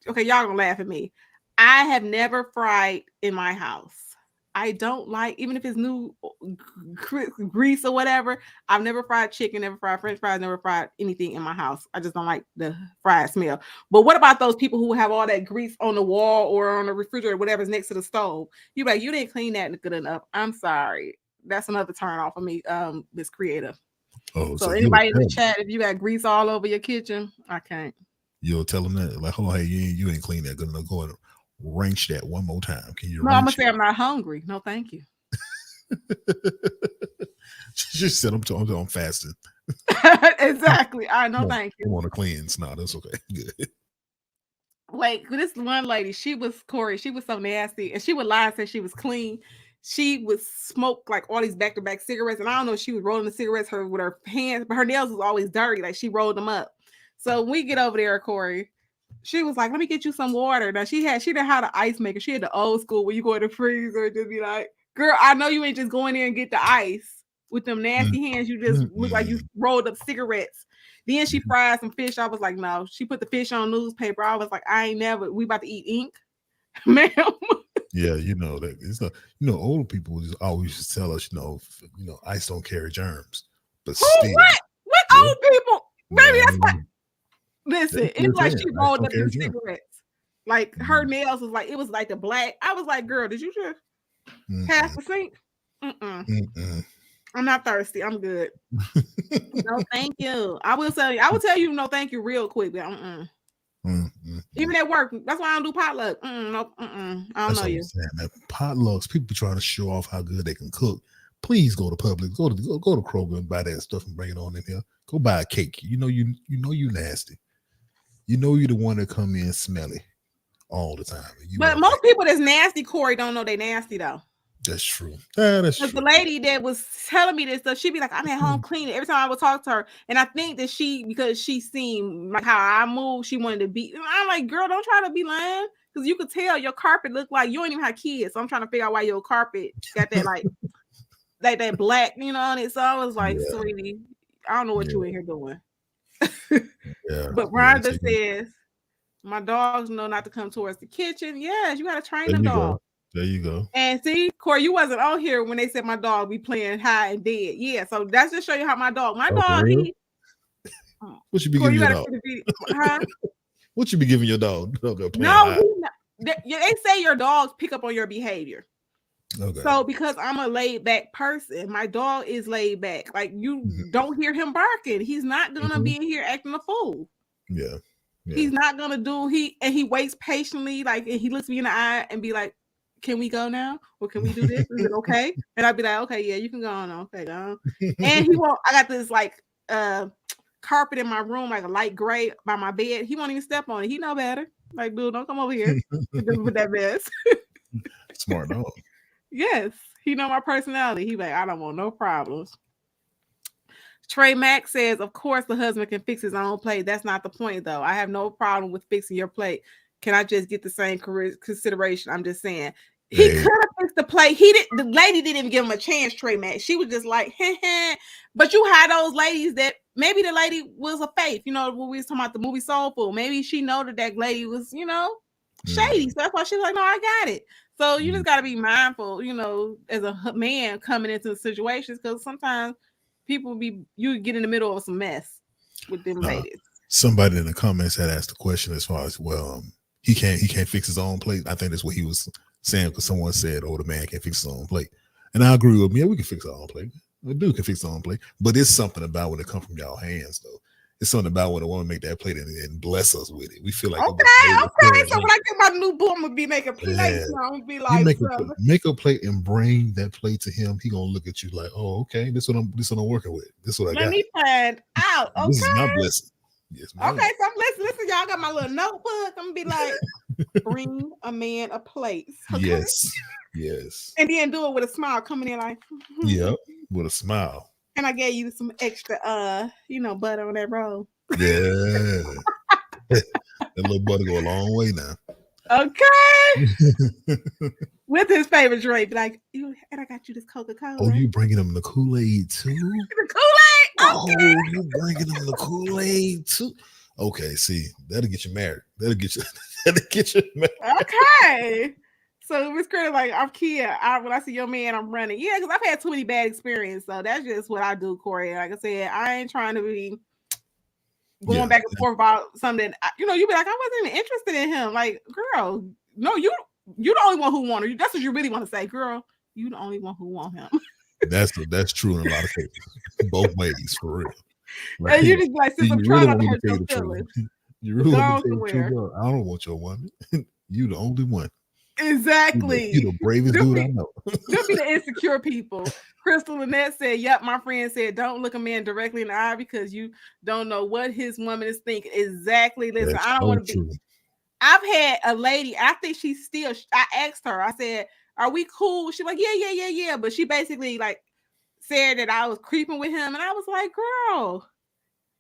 okay, y'all gonna laugh at me. I have never fried in my house. I don't like, even if it's new grease or whatever. I've never fried chicken, never fried French fries, never fried anything in my house. I just don't like the fried smell. But what about those people who have all that grease on the wall or on the refrigerator, whatever's next to the stove? You like, you didn't clean that good enough. I'm sorry. That's another turn off for me, Miss Creative. Oh, So so you'll anybody in tell the them. chat, if you got grease all over your kitchen, I can't. You'll tell them that, like, oh, hey, you ain't clean that good enough. Go and wrench that one more time. Can you No, I'm gonna wrench say I'm not hungry. No, thank you. it? She said, I'm fasting. Exactly. I know, I thank you. want to cleanse. No, that's okay. Good. Wait, this one lady, she was Corey. She was so nasty, and she would lie and say she was clean. She would smoke like all these back-to-back cigarettes, and I don't know if she was rolling the cigarettes with her hands, but her nails was always dirty, like she rolled them up. So when we get over there, Corey, she was like, "Let me get you some water." Now she didn't have the ice maker. She had the old school where you go in the freezer and just be like, "Girl, I know you ain't just going there and get the ice with them Mm, nasty hands. You just look like you mm-mm. rolled up cigarettes." Then she fried some fish. I was like, no. She put the fish on newspaper. I was like, I ain't never. We about to eat ink, ma'am. Yeah, that it's not. Old people just always tell us, ice don't carry germs, but Who? still, What yeah, old people? Baby, that's what. man, Listen, they it's still like saying she ice rolled don't up them carry germs. cigarettes. Like her nails was like, it was like the black. I was like, girl, did you just pass Mm-mm, the sink? Mm-mm. mm-mm. I'm not thirsty. I'm good. No, thank you. I will tell you no, thank you real quick. But Mm-mm. even at work, that's why I don't do potluck. Nope. I don't That's know what I'm you. saying, man. Potlucks, people trying to show off how good they can cook. Please go to Publix, go to Kroger and buy that stuff and bring it on in here. Go buy a cake. You nasty. You know you the one that come in smelly all the time. And you But want that. most people that's nasty, Corey, don't know they nasty though. That's true. That's Because the true. lady that was telling me this stuff, she'd be like, I'm at home cleaning. Every time I would talk to her. And I think that because she seemed like how I move, she wanted to be. And I'm like, girl, don't try to be lying. Because you could tell your carpet looked like you don't even have kids. So I'm trying to figure out why your carpet got that like that black, on it. So I was like, Yeah, sweetie, I don't know what you yeah, in here doing. yeah, But yeah. Rhonda says, my dogs know not to come towards the kitchen. Yes, you got to train There them you dogs. go. There you go. And see, Corey, you wasn't on here when they said my dog be playing high and dead. Yeah, so that's just show you how my Oh, for dog, real? he What you be Corey, giving you your gotta dog? see the video. Huh? What you be giving your dog? Okay, playing No, high. they say your dogs pick up on your behavior. Okay. So because I'm a laid back person, my dog is laid back. Like you Mhm, don't hear him barking. He's not gonna mhm. be in here acting a fool. Yeah. Yeah. He's not gonna do he waits patiently, like and he looks me in the eye and be like, "Can we go now? Or can we do this? Is it okay?" And I'd be like, "Okay, yeah, you can go on. Okay, go on." And he won't. I got this like carpet in my room, like a light gray by my bed. He won't even step on it. He know better. Like, dude, don't come over here with that mess. Smart dog. Yes, he know my personality. He like, I don't want no problems. Trey Mack says, of course the husband can fix his own plate. That's not the point, though. I have no problem with fixing your plate. Can I just get the same consideration? I'm just saying. He could have fixed the plate. The lady didn't even give him a chance, Trey Mack. She was just like, heh. But you had those ladies that maybe the lady was a faith. You know, when we was talking about the movie Soul Food, maybe she know that lady was, shady. So that's why she's like, no, I got it. So you just got to be mindful, as a man coming into situations, because sometimes you get in the middle of some mess with them ladies. Somebody in the comments had asked a question as far as, well, he can't fix his own plate. I think that's what he was saying, because someone said, oh, the man can't fix his own plate. And I agree with me. Yeah, we can fix our own plate. The dude can fix our own plate. But it's something about when it comes from y'all hands, though. It's something about when a woman make that plate and bless us with it. We feel like, okay. So when I get my new boo, I'm gonna be making plates. I'm gonna be like, make a plate and bring that plate to him. He gonna look at you like, oh, okay, this what I'm working with. This what I got. Let me find out. Okay. This is my blessing. Yes, ma'am. Okay, so I'm listen, y'all got my little notebook. I'm gonna be like, bring a man a plate. Okay? Yes. And then do it with a smile, coming in like, yep, with a smile. And I gave you some extra, butter on that roll. Yeah. That little butter go a long way now. Okay. With his favorite drink, like, and I got you this Coca-Cola. Oh, you bringing him the Kool-Aid too? The Kool-Aid? Okay. Oh, you bringing him the Kool-Aid too? Okay, see, that'll get you married. That'll get you married. Okay. So Miss Credit, like, I'm Kea. When I see your man, I'm running. Yeah, because I've had too many bad experiences. So that's just what I do, Corey. Like I said, I ain't trying to be going back and forth about something. You be like, I wasn't even interested in him. Like, girl, no, you're the only one who want her. That's what you really want to say, girl. You the only one who want him. That's true in a lot of cases, both ways, for real. Like, and you just like, since I'm trying not to hurt your feelings. You really want to tell the truth, I don't want your woman. You the only one. Exactly. You the bravest dude I know. They'll be the insecure people. Crystal Lynette said, yep, my friend said, don't look a man directly in the eye because you don't know what his woman is thinking. Exactly. Listen, I don't want to be. I've had a lady, I think I asked her, I said, are we cool? She was like, yeah. But she basically like said that I was creeping with him. And I was like, girl,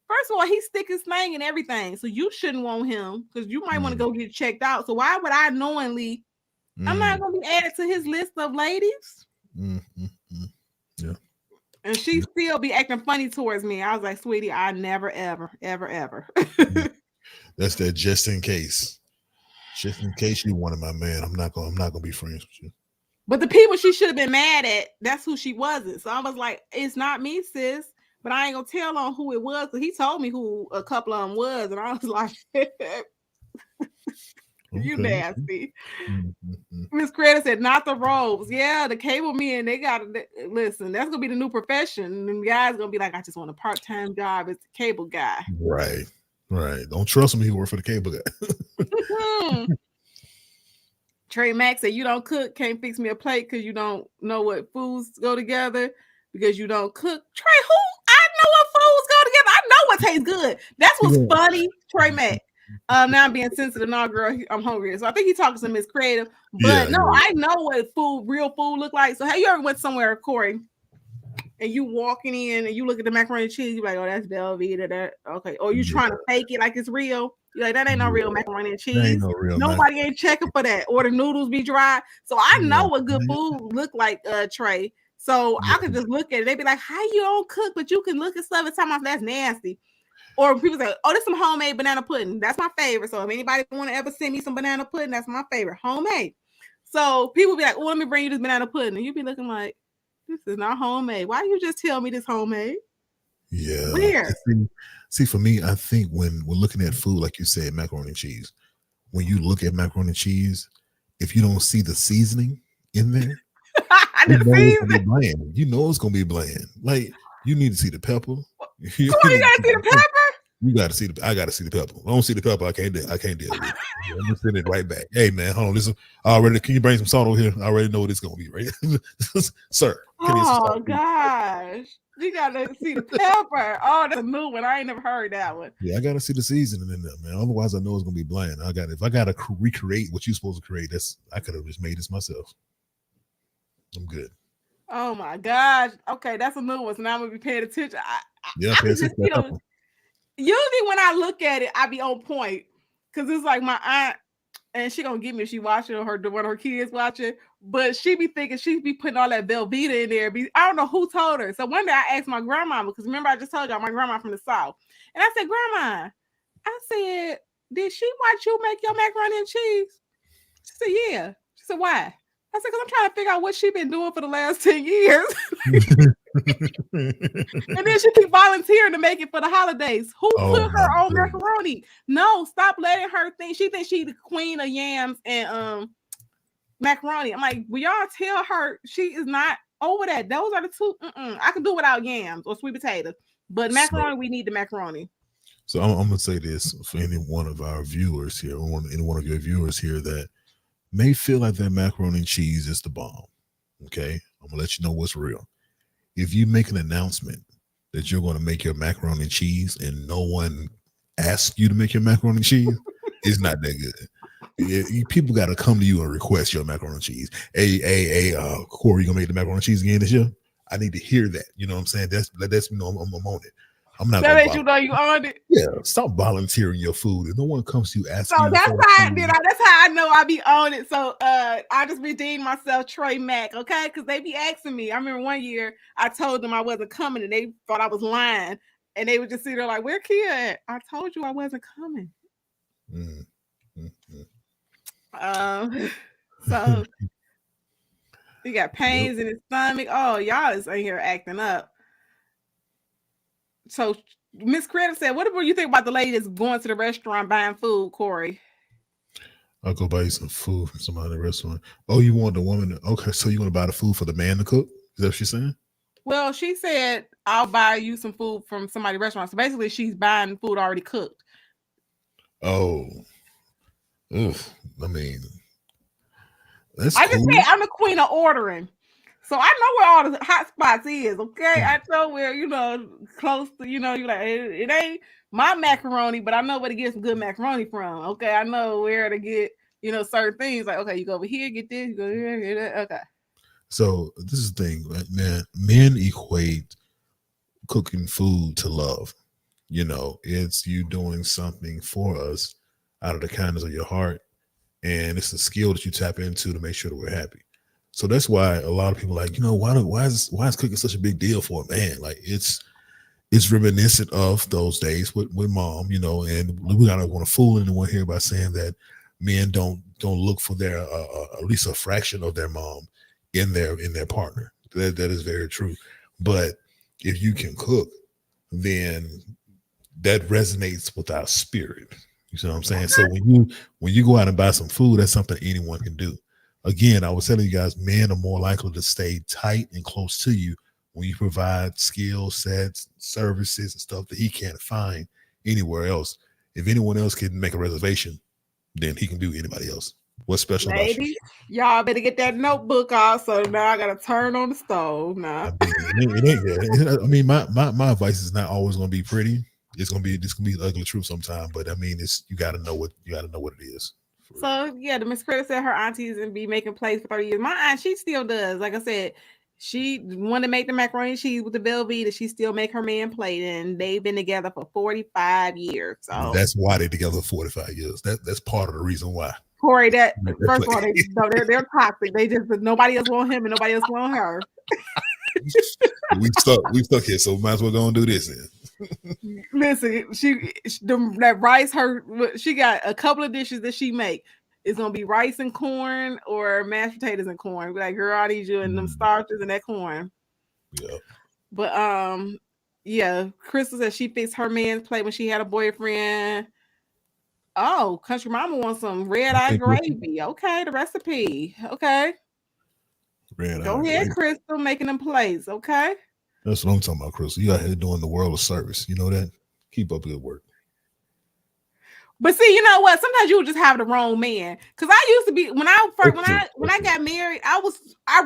first of all, he stick his thing and everything. So you shouldn't want him because you might want to go get checked out. So why would I knowingly, I'm not going to be added to his list of ladies. Yeah. And she still be acting funny towards me. I was like, sweetie, I never, ever. That's that just in case. Just in case you wanted my man, I'm not gonna be friends with you. But the people she should have been mad at, that's who she wasn't. So I was like, it's not me, sis. But I ain't gonna tell on who it was. Because he told me who a couple of them was. And I was like, you nasty. Miss Credit said, not the robes. Yeah, the cable men, they got to listen. That's gonna be the new profession. And the guy's gonna be like, I just want a part-time job as a cable guy. Right. Don't trust him. He work for the cable guy. Trey Mack said, you don't cook, can't fix me a plate because you don't know what foods go together because you don't cook. Trey, I know what foods go together. I know what tastes good. That's what's funny, Trey Mack. Now I'm being sensitive. No, girl, I'm hungry. So I think he's talking to Miss Creative. But I know what real food look like. So have you ever went somewhere, Corey, and you walking in and you look at the macaroni and cheese, you're like, oh, that's Velveeta, that okay. Or you trying to fake it like it's real. You're like, that ain't no real macaroni and cheese. Nobody ain't checking for that. Or the noodles be dry. So I know what good food look like, Trey. So I could just look at it. They be like, how you don't cook, but you can look at stuff and tell me that's nasty. Or people say, oh, this some homemade banana pudding. That's my favorite. So if anybody want to ever send me some banana pudding, that's my favorite. Homemade. So people be like, oh, let me bring you this banana pudding. And you be looking like, this is not homemade. Why you just tell me this homemade? Yeah. Where? See, for me, I think when we're looking at food, like you said, macaroni and cheese, when you look at macaroni and cheese, if you don't see the seasoning in there, you know it's gonna be bland. Like, you need to see the pepper. You gotta see the pepper? You got to see the. I got to see the pepper. I don't see the pepper. I can't deal with it. I'm gonna send it right back. Hey man, hold on. Listen, can you bring some salt over here? I already know what it's gonna be, right, sir. Can you Oh gosh, you gotta see the pepper. Oh, that's a new one. I ain't never heard that one. Yeah, I gotta see the seasoning in there, man. Otherwise, I know it's gonna be bland. If I gotta recreate what you're supposed to create, I could have just made this myself. I'm good. Oh my gosh. Okay, that's a new one. So now I'm gonna be paying attention. Yeah, I can just feel. Usually when I look at it, I be on point because it's like my aunt, and she gonna get me if she watching or one of her kids watching. But she be thinking she be putting all that Velveeta in there. I don't know who told her. So one day I asked my grandma, because remember I just told y'all my grandma from the South, and I said, Grandma, I said, did she watch you make your macaroni and cheese? She said, yeah. She said, why? I said, because I'm trying to figure out what she been doing for the last 10 years. And then she keep volunteering to make it for the holidays. Who put her on macaroni? No, stop letting her think. She thinks she's the queen of yams and macaroni. I'm like, will y'all tell her she is not over that? Those are the two. I can do without yams or sweet potatoes. But macaroni, we need the macaroni. So I'm going to say this for any one of our viewers here, or any one of your viewers here that may feel like that macaroni and cheese is the bomb. Okay, I'm gonna let you know what's real. If you make an announcement that you're going to make your macaroni and cheese and no one asks you to make your macaroni and cheese, it's not that good. People got to come to you and request your macaroni and cheese. Hey, Corey, you gonna make the macaroni and cheese again this year? I need to hear that. You know what I'm saying? That's I'm on it. I'm not. That ain't you know you owned it. Yeah, stop volunteering your food. If no one comes to you asking. So that's how I know I be on it. So I just redeemed myself, Trey Mack, okay? Because they be asking me. I remember one year I told them I wasn't coming, and they thought I was lying, and they would just sit there like, "Where Kea at? I told you I wasn't coming." So he got pains in his stomach. Oh, y'all is in here acting up. So Miss Creative said, what do you think about the lady that's going to the restaurant buying food, Corey? I'll go buy you some food from somebody in the restaurant. Oh, you want the woman okay, so you want to buy the food for the man to cook? Is that what she's saying? Well, she said, I'll buy you some food from somebody's restaurant. So basically she's buying food already cooked. Oh. Ugh. I mean, that's I just said I'm the queen of ordering. So I know where all the hot spots is, okay? I know where, close to, you're like, it ain't my macaroni, but I know where to get some good macaroni from, okay? I know where to get, certain things. Like, okay, you go over here, get this, you go here, get that, okay. So this is the thing, right, man. Men equate cooking food to love. It's you doing something for us out of the kindness of your heart, and it's a skill that you tap into to make sure that we're happy. So that's why a lot of people are like, why is cooking such a big deal for a man? Like it's reminiscent of those days with mom, and we don't want to fool anyone here by saying that men don't look for their at least a fraction of their mom in their partner. That is very true. But if you can cook, then that resonates with our spirit. You see what I'm saying? So when you go out and buy some food, that's something anyone can do. Again, I was telling you guys, men are more likely to stay tight and close to you when you provide skill sets, services, and stuff that he can't find anywhere else. If anyone else can make a reservation, then he can do anybody else. What's special about you? Y'all better get that notebook off. So now I gotta turn on the stove now. I mean, my advice is not always gonna be pretty. It's gonna be the ugly truth sometime. But I mean, you gotta know what it is. So yeah, the Miss Critter said her aunties and be making plates for 30 years. My aunt, she still does. Like I said, she wanted to make the macaroni and cheese with the Velveeta. She still make her man plate, and they've been together for 45 years. So that's why they're together for 45 years. That's part of the reason why. Corey, first of all, they're toxic. They just nobody else want him and nobody else want her. we stuck here, so might as well go and do this then. Listen, that rice, she got a couple of dishes that she make. It's gonna be rice and corn or mashed potatoes and corn. Be like, girl, I need you and them starches and that corn. Yeah. But yeah, Crystal said she fixed her man's plate when she had a boyfriend. Oh, Country Mama wants some red-eye gravy. Okay, the recipe. Okay. Go ahead, Crystal, making them plates. Okay. That's what I'm talking about, Crystal. You out here doing the world of service. You know that? Keep up good work. But see, you know what? Sometimes you just have the wrong man. Cause I used to be when I got married, I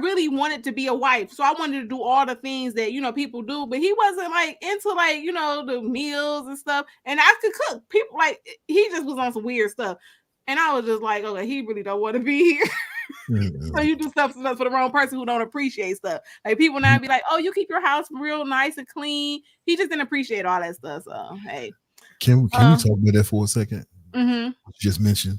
really wanted to be a wife. So I wanted to do all the things that people do, but he wasn't like into like the meals and stuff. And I could cook. People like he just was on some weird stuff. And I was just like, okay, he really don't want to be here. So you do stuff for the wrong person who don't appreciate stuff. Like people now be like, oh, you keep your house real nice and clean. He just didn't appreciate all that stuff. So hey. Can we talk about that for a second? Mm-hmm. Just mentioned,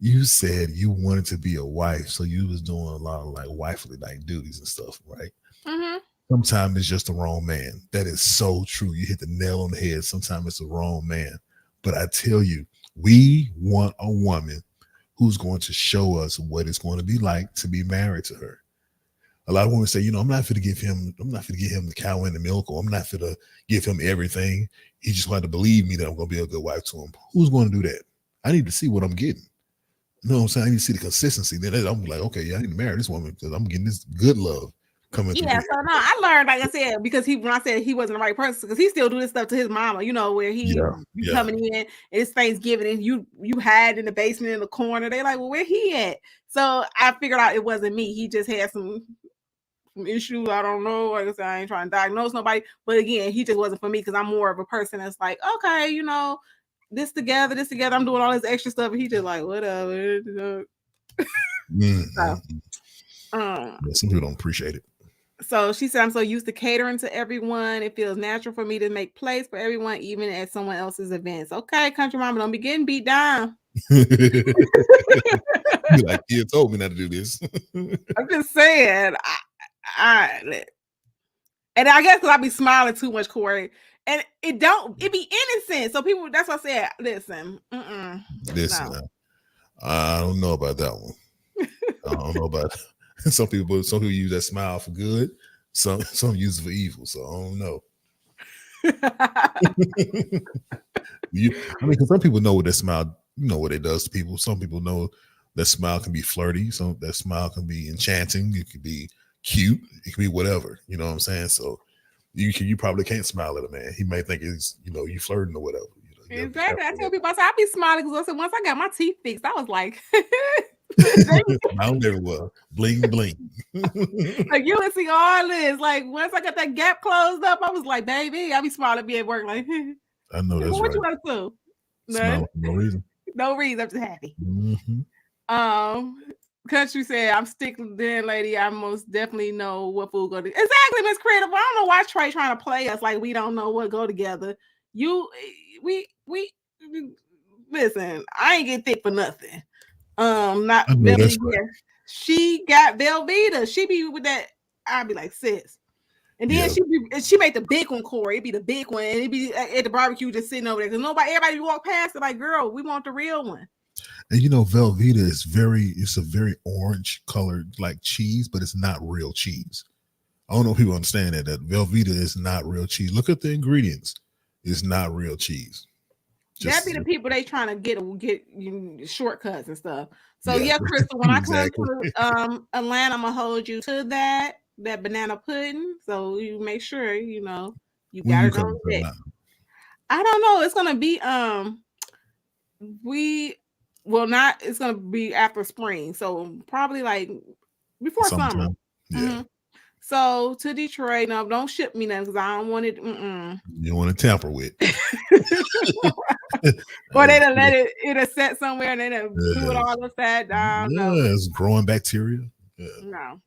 you said you wanted to be a wife, so you was doing a lot of like wifely like duties and stuff, right? Mm-hmm. Sometimes it's just the wrong man. That is so true. You hit the nail on the head. Sometimes it's the wrong man. But I tell you, we want a woman who's going to show us what it's going to be like to be married to her. A lot of women say, I'm not going to give him the cow and the milk, or I'm not going to give him everything. He just wanted to believe me that I'm going to be a good wife to him. Who's going to do that? I need to see what I'm getting. You know what I'm saying? I need to see the consistency. Then I'm like, okay, yeah, I need to marry this woman because I'm getting this good love coming through. Yeah, so no, I learned, like I said, because when I said he wasn't the right person, because he still do this stuff to his mama, where he coming in and it's Thanksgiving and you hide in the basement in the corner. They like, well, where he at? So I figured out it wasn't me. He just had some issues. I don't know. Like I said, I ain't trying to diagnose nobody, but again, he just wasn't for me because I'm more of a person that's like, okay, this together. I'm doing all this extra stuff, and he just like whatever. Some people don't appreciate it. So she said, I'm so used to catering to everyone. It feels natural for me to make place for everyone, even at someone else's events. Okay, country mama, don't be getting beat down. Like, you told me not to do this. I'm just saying. And I guess because I be smiling too much, Corey. And it be innocent. So people, that's what I said. Listen. Listen, no. I don't know about that one. I don't know about some people use that smile for good. Some use it for evil. So I don't know. Because some people know what that smile, what it does to people. Some people know that smile can be flirty. That smile can be enchanting. It could be cute. It can be whatever. You know what I'm saying? So you probably can't smile at a man. He may think it's you flirting or whatever. Exactly. I tell people, I be smiling because I said once I got my teeth fixed, I was like, smile everywhere, bling bling. Like you would see all this. Like once I got that gap closed up, I was like, baby, I be smiling, be at work like. I know that's what right. You want to do? Smile for no reason. No reason. I'm just happy. Mm-hmm. Country said, I'm sticking then, lady. I most definitely know what food go to. Exactly, Miss Creative. I don't know why Trey trying to play us like we don't know what go together. We listen, I ain't get thick for nothing. Not Velveeta. Right. She got Velveeta. She be with that. I'd be like, sis. And then she made the big one, Corey. It'd be the big one. And it'd be at the barbecue just sitting over there. Because everybody walk past it like, girl, we want the real one. And Velveeta is it's a very orange colored like cheese, but it's not real cheese. I don't know if people understand that Velveeta is not real cheese. Look at the ingredients. It's not real cheese. That'd be the people they trying to get shortcuts and stuff. So yeah, Crystal, when I come to Atlanta, I'm gonna hold you to that banana pudding. So you make sure you got it on deck. I don't know. It's gonna be it's gonna be after spring, so probably like before summer. Yeah. Mm-hmm. So to Detroit, no, don't ship me nothing because I don't want it. You don't want to tamper with. Or they done let it set somewhere and they done do it all upside down. Yeah, no. It's growing bacteria. Yeah. No.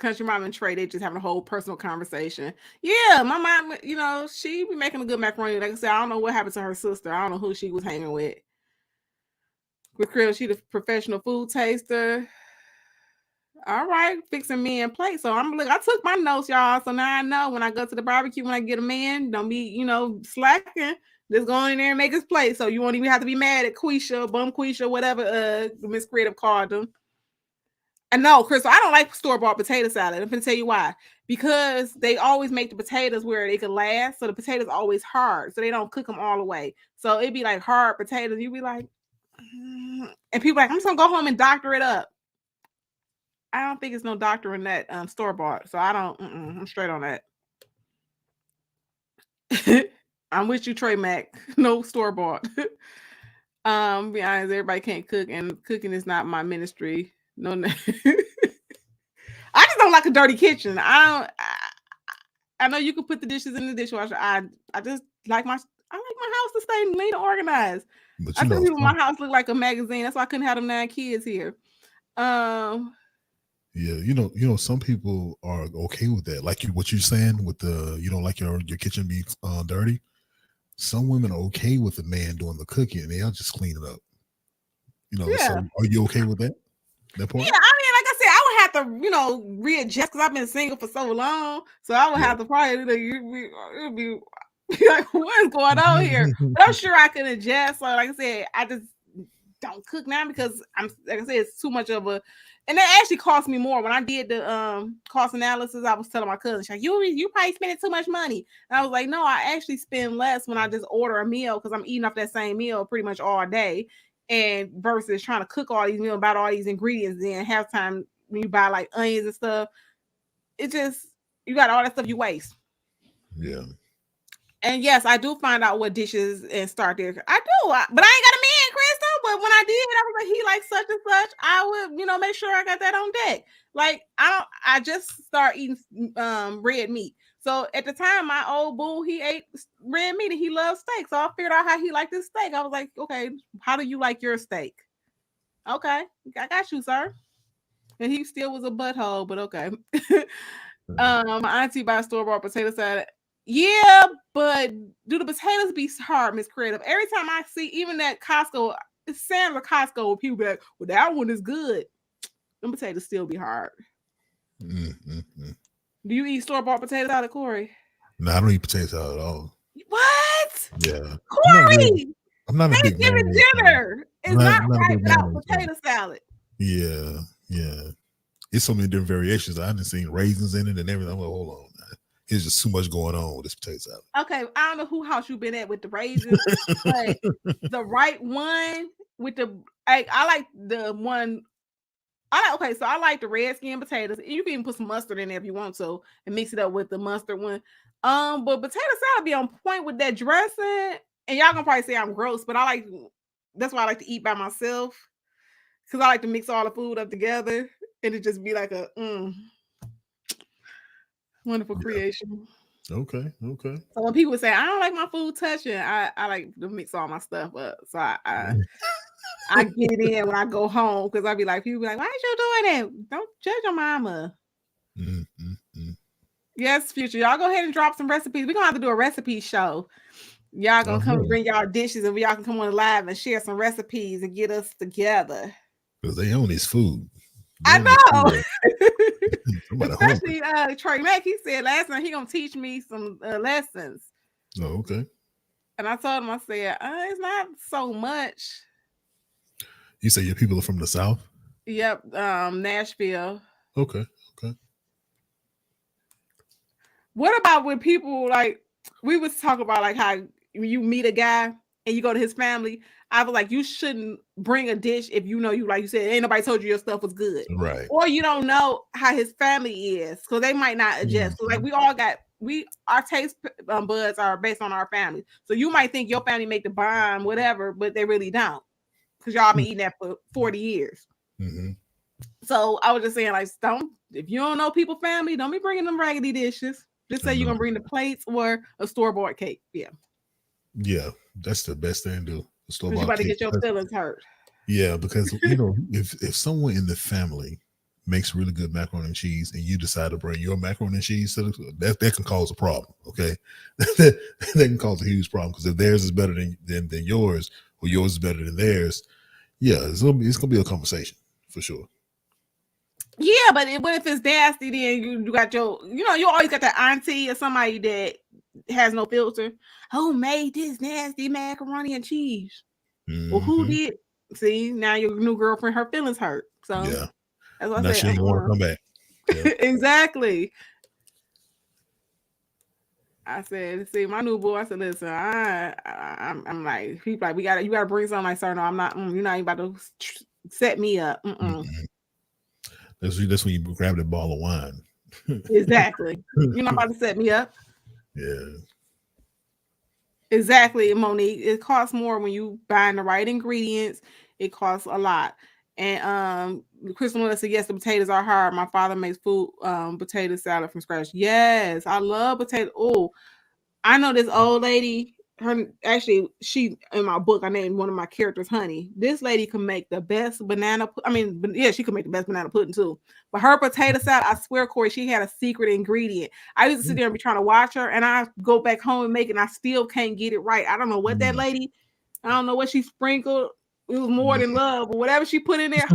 Country Mom and Trey, they just having a whole personal conversation. Yeah, my mom, she be making a good macaroni. Like I said, I don't know what happened to her sister. I don't know who she was hanging with. With Krill, she the professional food taster. All right, fixing me and plate. So I took my notes, y'all. So now I know when I go to the barbecue, when I get a man, don't be, slacking. Just go in there and make his plate. So you won't even have to be mad at Bum Quisha, whatever Miss Creative called them. And no, Crystal, I don't like store-bought potato salad. I'm going to tell you why. Because they always make the potatoes where they can last. So the potatoes are always hard. So they don't cook them all the way. So it'd be like hard potatoes. You'd be like, and people like, I'm just going to go home and doctor it up. I don't think it's no doctor in that store-bought. So I don't, I'm straight on that. I'm with you, Trey Mac. No store bought. Be honest, everybody can't cook, and cooking is not my ministry. No, no. I just don't like a dirty kitchen. I know you can put the dishes in the dishwasher. I just like I like my house to stay neat and organized. But I you tell know, people my house look like a magazine. That's why I couldn't have them 9 kids here. yeah, some people are okay with that. Like what you're saying with you don't like your kitchen be dirty. Some women are okay with the man doing the cooking and they'll just clean it up. Yeah. So are you okay with that? That part? Yeah, I mean, like I said, I would have to, readjust because I've been single for so long. So I would have to probably, it'd be like, what is going on here? But I'm sure I can adjust. So, like I said, I just don't cook now because like I said, it's too much of a, and that actually cost me more. When I did the cost analysis, I was telling my cousin, she's like, you probably spending too much money. And I was like, no, I actually spend less when I just order a meal because I'm eating off that same meal pretty much all day. And versus trying to cook all these meals, buy all these ingredients, then half time when you buy like onions and stuff, it just, you got all that stuff you waste. Yeah. And yes, I do find out what dishes and start there. I do, but I ain't got a man, Crystal. But when I did, I was like, he likes such and such. I would, make sure I got that on deck. Like I just start eating red meat. So at the time, my old boo, he ate red meat and he loves steak. So I figured out how he liked his steak. I was like, okay, how do you like your steak? Okay, I got you, sir. And he still was a butthole, but okay. My auntie buy store-bought potato salad. Yeah, but do the potatoes be hard, Miss Creative? Every time I see even that Costco, it's Sam's or Costco, people be like, well, that one is good. Them potatoes still be hard. Mm-hmm. Do you eat store-bought potatoes out of Corey? No, I don't eat potatoes out at all. What? Yeah. Corey! I'm not a big Thanksgiving dinner. It's not right without potato salad. Yeah. It's so many different variations. I haven't seen raisins in it and everything. I'm like, hold on. There's just too much going on with this potato salad. Okay, I don't know who house you've been at with the raisins, but the right one with I like the one. So I like the red skin potatoes. You can even put some mustard in there if you want to and mix it up with the mustard one. But potato salad be on point with that dressing. And y'all gonna probably say I'm gross, but that's why I like to eat by myself. Because I like to mix all the food up together and it just be like a wonderful creation. Okay. So when people say I don't like my food touching, I like to mix all my stuff up. So I get it in when I go home because I be like, people be like, why are you doing it? Don't judge your mama. Mm-hmm. Yes, future. Y'all go ahead and drop some recipes. We're gonna have to do a recipe show. Y'all gonna come and bring y'all dishes and y'all can come on live and share some recipes and get us together. Because they own this food. I know. Especially Trey Mack, he said last night he gonna teach me some lessons. Oh, okay. And I told him, I said, it's not so much. You say your people are from the South? Yep, Nashville. Okay. What about when people like we was talking about like how you meet a guy and you go to his family? I was like, you shouldn't bring a dish if you know like you said, ain't nobody told you your stuff was good, right? Or you don't know how his family is, because they might not adjust. So like we all got our taste buds are based on our family. So you might think your family make the bomb, whatever, but they really don't, because y'all been eating that for 40 years. Mm-hmm. So I was just saying, like, if you don't know people's family, don't be bringing them raggedy dishes. Just say you're gonna bring the plates or a store-bought cake. Yeah, that's the best thing to do. You're about to get your feelings hurt. Yeah, because if someone in the family makes really good macaroni and cheese and you decide to bring your macaroni and cheese to that can cause a problem. Okay, that can cause a huge problem, because if theirs is better than yours, or yours is better than theirs, it's gonna be a conversation for sure. Yeah, but what if it's nasty? Then you got you always got that auntie or somebody that has no filter. Who made this nasty macaroni and cheese? Mm-hmm. Well, who did? See, now your new girlfriend, her feelings hurt. So yeah, that's what now she ain't want to come back. Yeah. Exactly. I said, see, my new boy. I said, listen, I'm like, people like, you gotta bring something. Like, sir, no, I'm not. You're not even about to set me up. Mm-mm. That's when you grab that ball of wine. Exactly. You're not about to set me up. Yeah. Exactly, Monique. It costs more when you buying the right ingredients. It costs a lot. And Crystal Miller said, yes, the potatoes are hard. My father makes potato salad from scratch. Yes, I love potato. Oh, I know this old lady. She in my book, I named one of my characters Honey. This lady can make the best banana. She can make the best banana pudding too. But her potato salad, I swear, Corey, she had a secret ingredient. I used to sit there and be trying to watch her, and I go back home and make it, and I still can't get it right. I don't know what that lady. I don't know what she sprinkled. It was more than love, or whatever she put in there.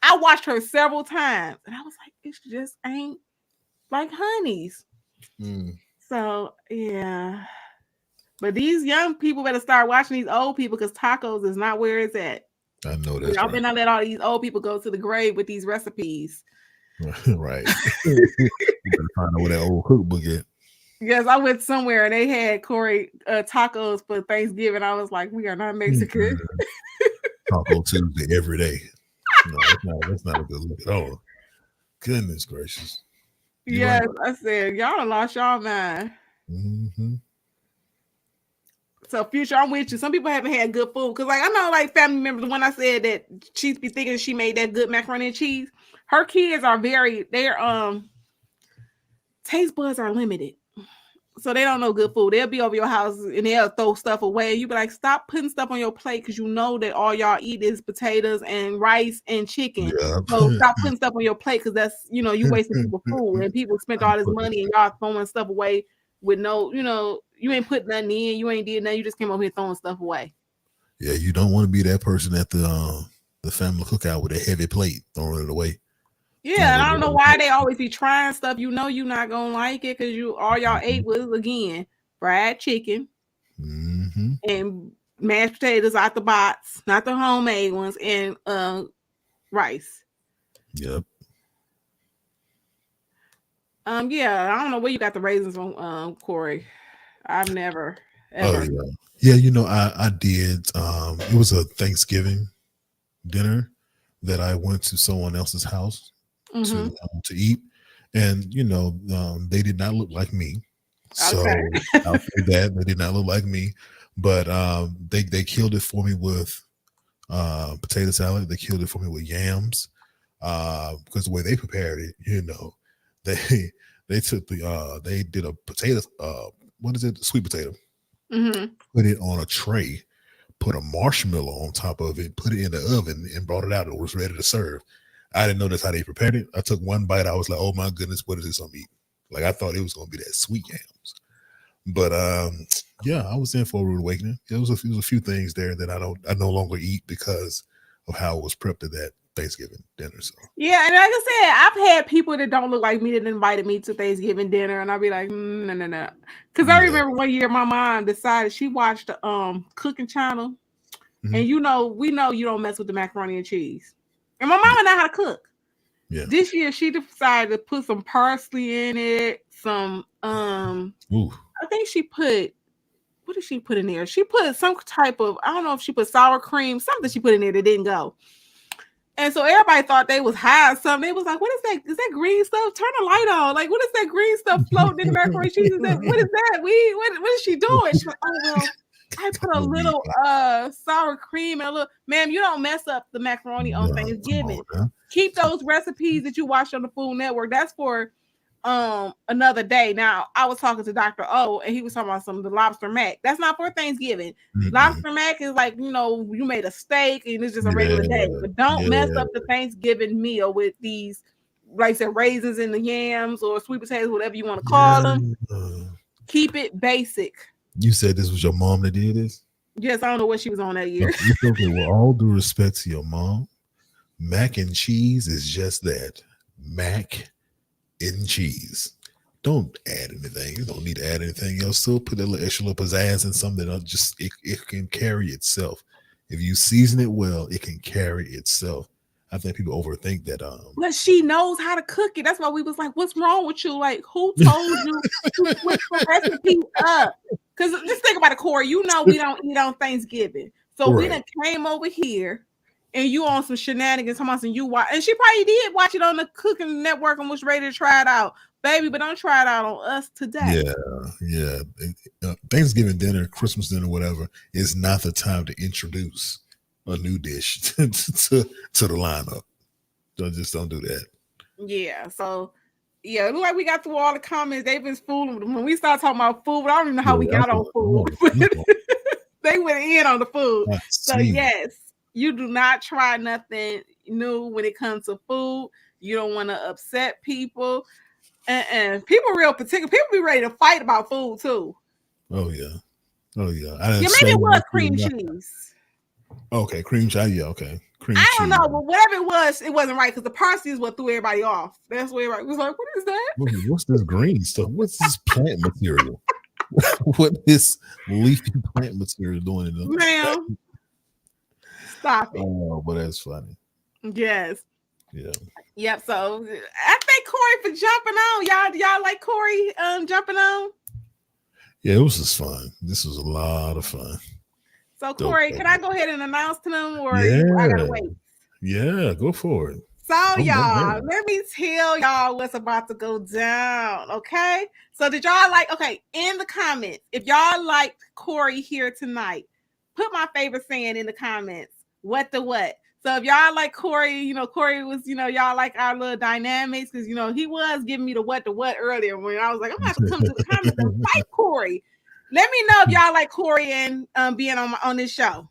I watched her several times, and I was like, it just ain't like Honey's. So yeah, but these young people better start watching these old people because tacos is not where it's at. I know that's Y'all right. better not let all these old people go to the grave with these recipes. Right. You better find out where that old cookbook at. Yes, I went somewhere and they had Corey tacos for Thanksgiving. I was like, we are not Mexican. Taco Tuesday every day. No, that's not a good look at all. Goodness gracious. Yes, right. I said, y'all done lost y'all mind. Mm-hmm. So, Future, I'm with you. Some people haven't had good food. Because, like, I know, like, family members, when I said that she'd be thinking she made that good macaroni and cheese, her kids are their taste buds are limited. So they don't know good food. They'll be over your house and they'll throw stuff away. You be like, stop putting stuff on your plate because you know that all y'all eat is potatoes and rice and chicken. Yeah. So stop putting stuff on your plate because that's, you wasting people's food. And people spent all this money and y'all throwing stuff away with no, you ain't put nothing in. You ain't did nothing. You just came over here throwing stuff away. Yeah, you don't want to be that person at the family cookout with a heavy plate throwing it away. Yeah, and I don't know why they always be trying stuff. You're not gonna like it because all y'all ate was again fried chicken and mashed potatoes out the box, not the homemade ones, and rice. Yep. Yeah, I don't know where you got the raisins from, Corey. I've never ever. Oh, yeah. I did. It was a Thanksgiving dinner that I went to someone else's house to eat, and they did not look like me. So I'll say that they did not look like me, but they killed it for me with potato salad. They killed it for me with yams because the way they prepared it, they took they did a potato what is it, sweet potato, put it on a tray, put a marshmallow on top of it, put it in the oven, and brought it out. It was ready to serve. I didn't know that's how they prepared it. I took one bite. I was like, oh my goodness, what is this I'm eating? Like I thought it was going to be that sweet yams. But yeah, I was in for a rude awakening. It was a few things there that I no longer eat because of how it was prepped at that Thanksgiving dinner. So yeah, and like I said, I've had people that don't look like me that invited me to Thanksgiving dinner, and I'll be like, no. Because I remember one year my mom decided she watched the cooking channel, and we know you don't mess with the macaroni and cheese. And my mama know how to cook. Yeah. This year she decided to put some parsley in it, some I think she put, what did she put in there? She put some type of, I don't know if she put sour cream, something she put in there that didn't go. And so everybody thought they was high or something. They was like, what is that? Is that green stuff? Turn the light on. Like, what is that green stuff floating in the macaroni and cheese? What is that? What is she doing? She's like, oh, well, I put a little sour cream and a little, ma'am, you don't mess up the macaroni on Thanksgiving. Keep those recipes that you watch on the Food Network. That's for another day. Now, I was talking to Dr. O and he was talking about some of the lobster mac. That's not for Thanksgiving. Lobster mac is like, you made a steak and it's just a regular day. But don't mess up the Thanksgiving meal with these, like I said, raisins in the yams or sweet potatoes, whatever you want to call them. Keep it basic. You said this was your mom that did this? Yes, I don't know what she was on that year. Okay, with all due respect to your mom, mac and cheese is just that. Mac and cheese. Don't add anything. You don't need to add anything else. Still put a little extra little pizzazz in something that just it can carry itself. If you season it well, it can carry itself. I think people overthink that. But she knows how to cook it. That's why we was like, "What's wrong with you? Like, who told you to switch the recipe up?" Because just think about it, Corey. We don't eat on Thanksgiving, so we done came over here, and you on some shenanigans. Talking about some you watch, and she probably did watch it on the Cooking Network and was ready to try it out. baby, but don't try it out on us today. Yeah. Thanksgiving dinner, Christmas dinner, whatever, is not the time to introduce a new dish to the lineup. Just don't do that. Yeah. So yeah, it look like we got through all the comments. They've been fooling when we start talking about food. I don't even know how we got on food. They went in on the food. So yes, you do not try nothing new when it comes to food. You don't want to upset people. And people real particular. People be ready to fight about food too. Oh yeah. Yeah, maybe it was cream cheese. Okay, cream cheese. Yeah, okay. Cream I cheese. don't know, but whatever it wasn't right because the parsley is what threw everybody off. That's where everybody was like, "What is that? What's this green stuff? What's this plant material? What is leafy plant material doing in the Ma'am, stop it." Oh, but that's funny. Yes. Yeah. Yep. So I thank Corey for jumping on. Y'all like Corey jumping on? Yeah, it was just fun. This was a lot of fun. So Corey, can I go ahead and announce to them, or I gotta wait? Yeah, go for it. So y'all, let me tell y'all what's about to go down. Okay. So did y'all in the comments, if y'all like Corey here tonight, put my favorite saying in the comments. What the what? So if y'all like Corey, Corey was, y'all like our little dynamics because he was giving me the what earlier when I was like, I'm gonna have to come to the comments and fight Corey. Let me know if y'all like Corey and being on this show.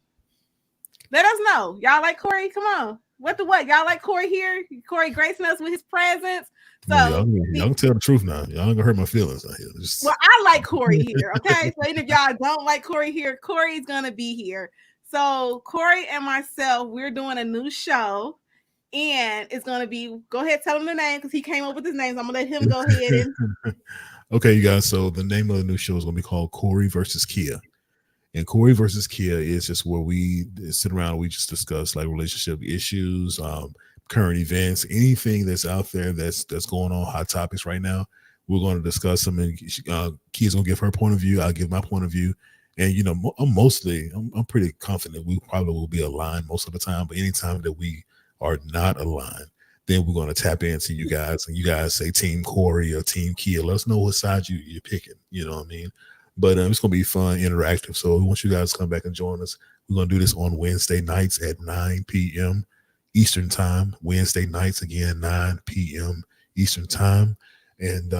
Let us know. Y'all like Corey? Come on. What the what? Y'all like Corey here? Corey gracing us with his presence. So y'all can tell the truth now. Y'all ain't gonna hurt my feelings out here. Well, I like Corey here. Okay. So if y'all don't like Corey here, Corey's gonna be here. So Corey and myself, we're doing a new show. And it's gonna be, go ahead, tell him the name because he came up with his name. So I'm gonna let him go ahead and okay, you guys. So the name of the new show is gonna be called Corey versus Kea. And Corey versus Kea is just where we sit around and we just discuss like relationship issues, current events, anything that's out there that's going on, hot topics right now. We're going to discuss them, and Kea's gonna give her point of view. I'll give my point of view, and I'm pretty confident we probably will be aligned most of the time. But anytime that we are not aligned, then we're going to tap into you guys, and you guys say Team Corey or Team Kea. Let us know what side you're picking. You know what I mean? But it's going to be fun, interactive. So we want you guys to come back and join us. We're going to do this on Wednesday nights at 9 p.m. Eastern time. Wednesday nights, again, 9 p.m. Eastern time. And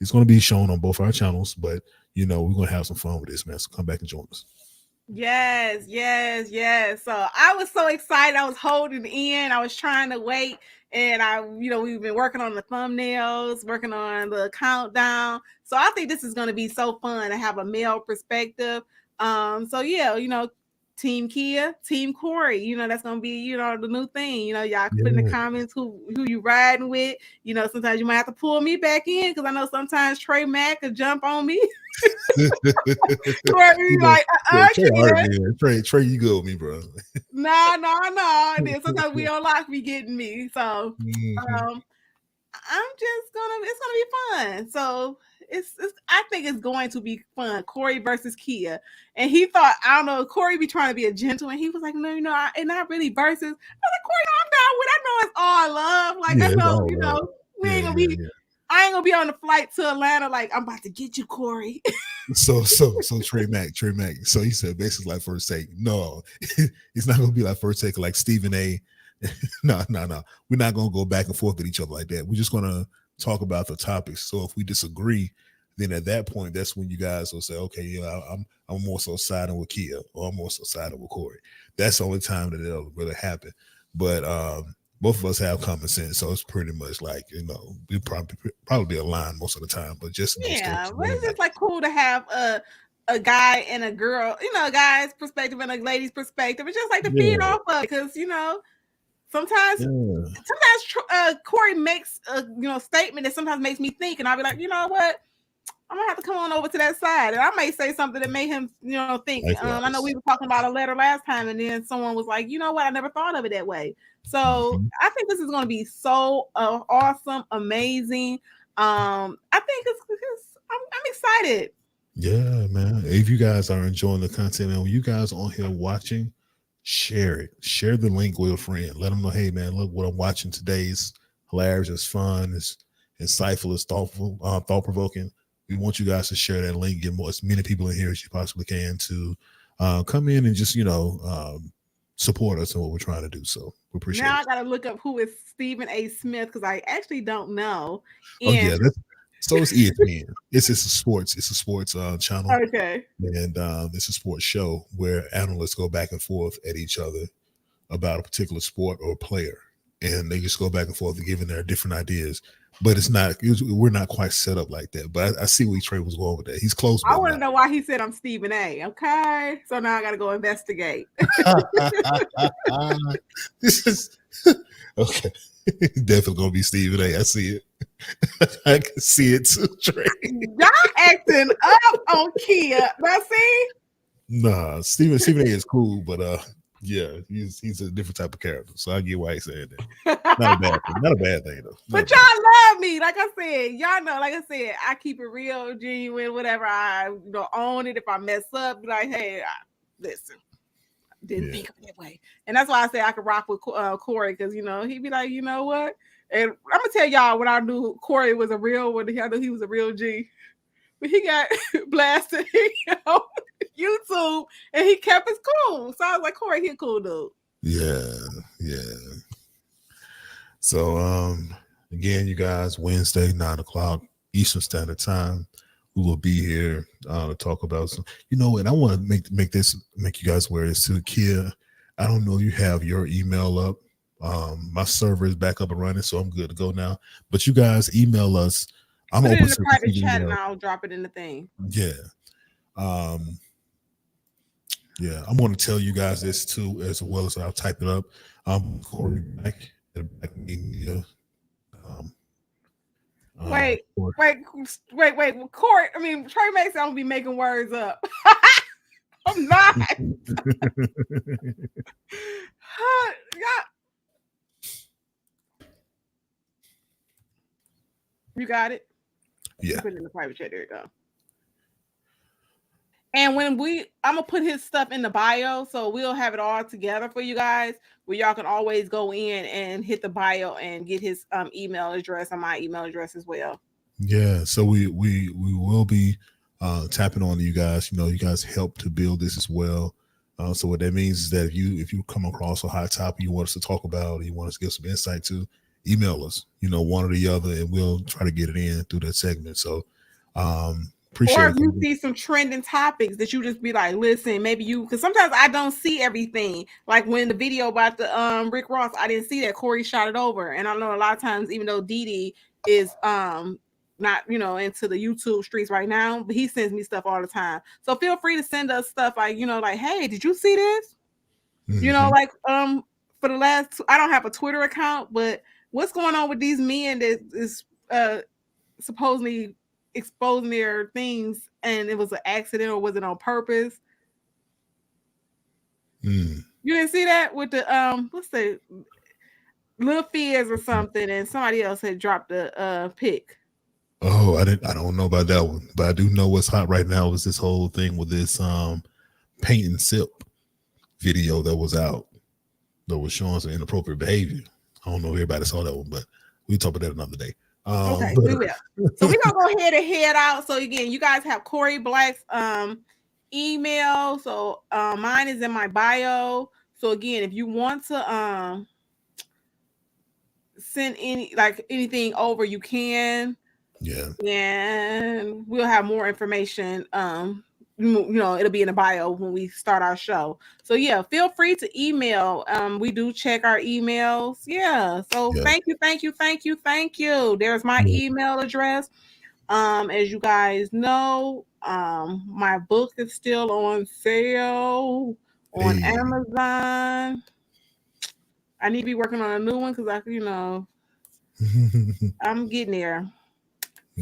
it's going to be shown on both our channels. But, we're going to have some fun with this, man. So come back and join us. Yes. So I was so excited. I was holding in. I was trying to wait. And we've been working on the thumbnails, working on the countdown. So I think this is going to be so fun to have a male perspective. So yeah, Team Kea, Team Corey, that's going to be, the new thing. Y'all put in the comments who you riding with. Sometimes you might have to pull me back in because I know sometimes Trey Mack could jump on me. Trey, Trey, you good with me, bro? No. And then sometimes we don't like me getting me. So it's gonna be fun. So I think it's going to be fun. Corey versus Kea. And he thought, I don't know, Corey be trying to be a gentleman. He was like, no, and not really versus. I was like, Corey, I'm down with. I know it's all love. Like, I know, we ain't gonna be. I ain't gonna be on the flight to Atlanta like I'm about to get you, Corey. So Trey Mack. So he said basically like first take. No, it's not gonna be like first take like Stephen A. No. We're not gonna go back and forth with each other like that. We're just gonna talk about the topics. So if we disagree, then at that point, that's when you guys will say, okay, I'm more so siding with Kea or I'm more so siding with Corey. That's the only time that it'll really happen. But both of us have common sense, so it's pretty much like we probably be aligned most of the time. But just but it's just like cool to have a guy and a girl, a guy's perspective and a lady's perspective. It's just like to feed off of because sometimes Corey makes a statement that sometimes makes me think, and I'll be like, you know what? I'm gonna have to come on over to that side, and I may say something that made him, think. I know we were talking about a letter last time, and then someone was like, you know what? I never thought of it that way. So I think this is going to be so awesome, amazing. I think I'm excited. Yeah, man. If you guys are enjoying the content, man, when you guys are on here watching, share it. Share the link with a friend. Let them know, hey, man, look what I'm watching today is hilarious. It's fun. insightful, it's thoughtful, thought provoking. We want you guys to share that link, get more as many people in here as you possibly can to come in and just support us in what we're trying to do. So we appreciate Now it. I gotta look up who is Stephen A. Smith because I actually don't know. Oh yeah, And so it's ESPN. It's a sports channel, okay. and it's a sports show where analysts go back and forth at each other about a particular sport or player, and they just go back and forth giving their different ideas. But we're not quite set up like that. But I see where Trey was going with that. He's close. I want to know why he said I'm Stephen A. Okay, so now I got to go investigate. This is okay. Definitely gonna be Stephen A. I see it. I can see it too, Trey. Y'all acting up on Kia. Now see? Nah, Stephen A. is cool, but yeah, he's a different type of character. So I get why he's saying that. Not a bad thing. Not a bad thing though. But y'all love me. Like I said, y'all know, like I said, I keep it real, genuine, whatever. I own it. If I mess up, be like, hey, listen. Didn't think of it that way. And that's why I say I could rock with Corey, because he'd be like, you know what? And I'm gonna tell y'all when I knew Corey was a real one, I knew he was a real G. But he got blasted on YouTube and he kept his cool. So I was like, Corey, he a cool dude. Yeah. So again, you guys, Wednesday, 9:00 Eastern Standard Time. We will be here to talk about some, and I want to make you guys aware of this too. Kia, I don't know if you have your email up. My server is back up and running, so I'm good to go now. But you guys email us. I'm Put it open in the private chat and I'll drop it in the thing. Yeah. Yeah, I'm going to tell you guys this too, as well as I'll type it up. Corey back at Black Media. Wait. Corey, Trey Mason, I'm gonna be making words up. I'm not. You got it? Yeah. Put it in the private chat. There you go. And when I'm gonna put his stuff in the bio, so we'll have it all together for you guys, where y'all can always go in and hit the bio and get his email address and my email address as well. Yeah, so we will be tapping on you guys. You guys help to build this as well. So what that means is that if you come across a hot topic you want us to talk about, or you want us to give some insight to, email us. One or the other, and we'll try to get it in through that segment. So appreciate or if you see some trending topics that you just be like, listen, maybe because sometimes I don't see everything. Like when the video about the Rick Ross, I didn't see that. Corey shot it over. And I know a lot of times, even though Didi is not into the YouTube streets right now, but he sends me stuff all the time. So feel free to send us stuff like, like, hey, did you see this? Mm-hmm. For the last, I don't have a Twitter account, but what's going on with these men that is supposedly exposing their things, and it was an accident, or was it on purpose? You didn't see that with the what's the Lil Fizz or something, and somebody else had dropped a pic. Oh, I don't know about that one, but I do know what's hot right now is this whole thing with this paint and sip video that was out that was showing some inappropriate behavior. I don't know if everybody saw that one, but we'll talk about that another day. Okay, we will. So we're gonna go ahead and head out. So again, you guys have Corey Black's email. So mine is in my bio. So again, if you want to send anything over, you can. Yeah. And we'll have more information. It'll be in the bio when we start our show. So yeah, feel free to email. We do check our emails. Yeah. So thank you. There's my email address. As you guys know, my book is still on sale on Amazon. I need to be working on a new one because I'm getting there.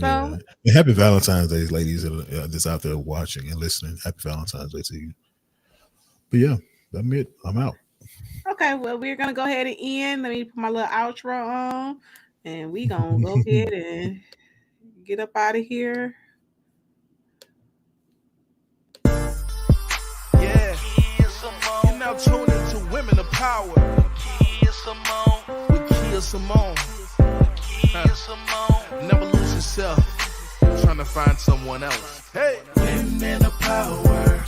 So yeah. Happy Valentine's Day, ladies that's out there watching and listening. Happy Valentine's Day to you. But yeah, that's it. I'm out. Okay, well, we're gonna go ahead and end. Let me put my little outro on, and we gonna go ahead and get up out of here. Yeah, you're now tuned into Women of Power with Kea Simone. Kea Simone. Never lose yourself trying to find someone else. Hey, women of power.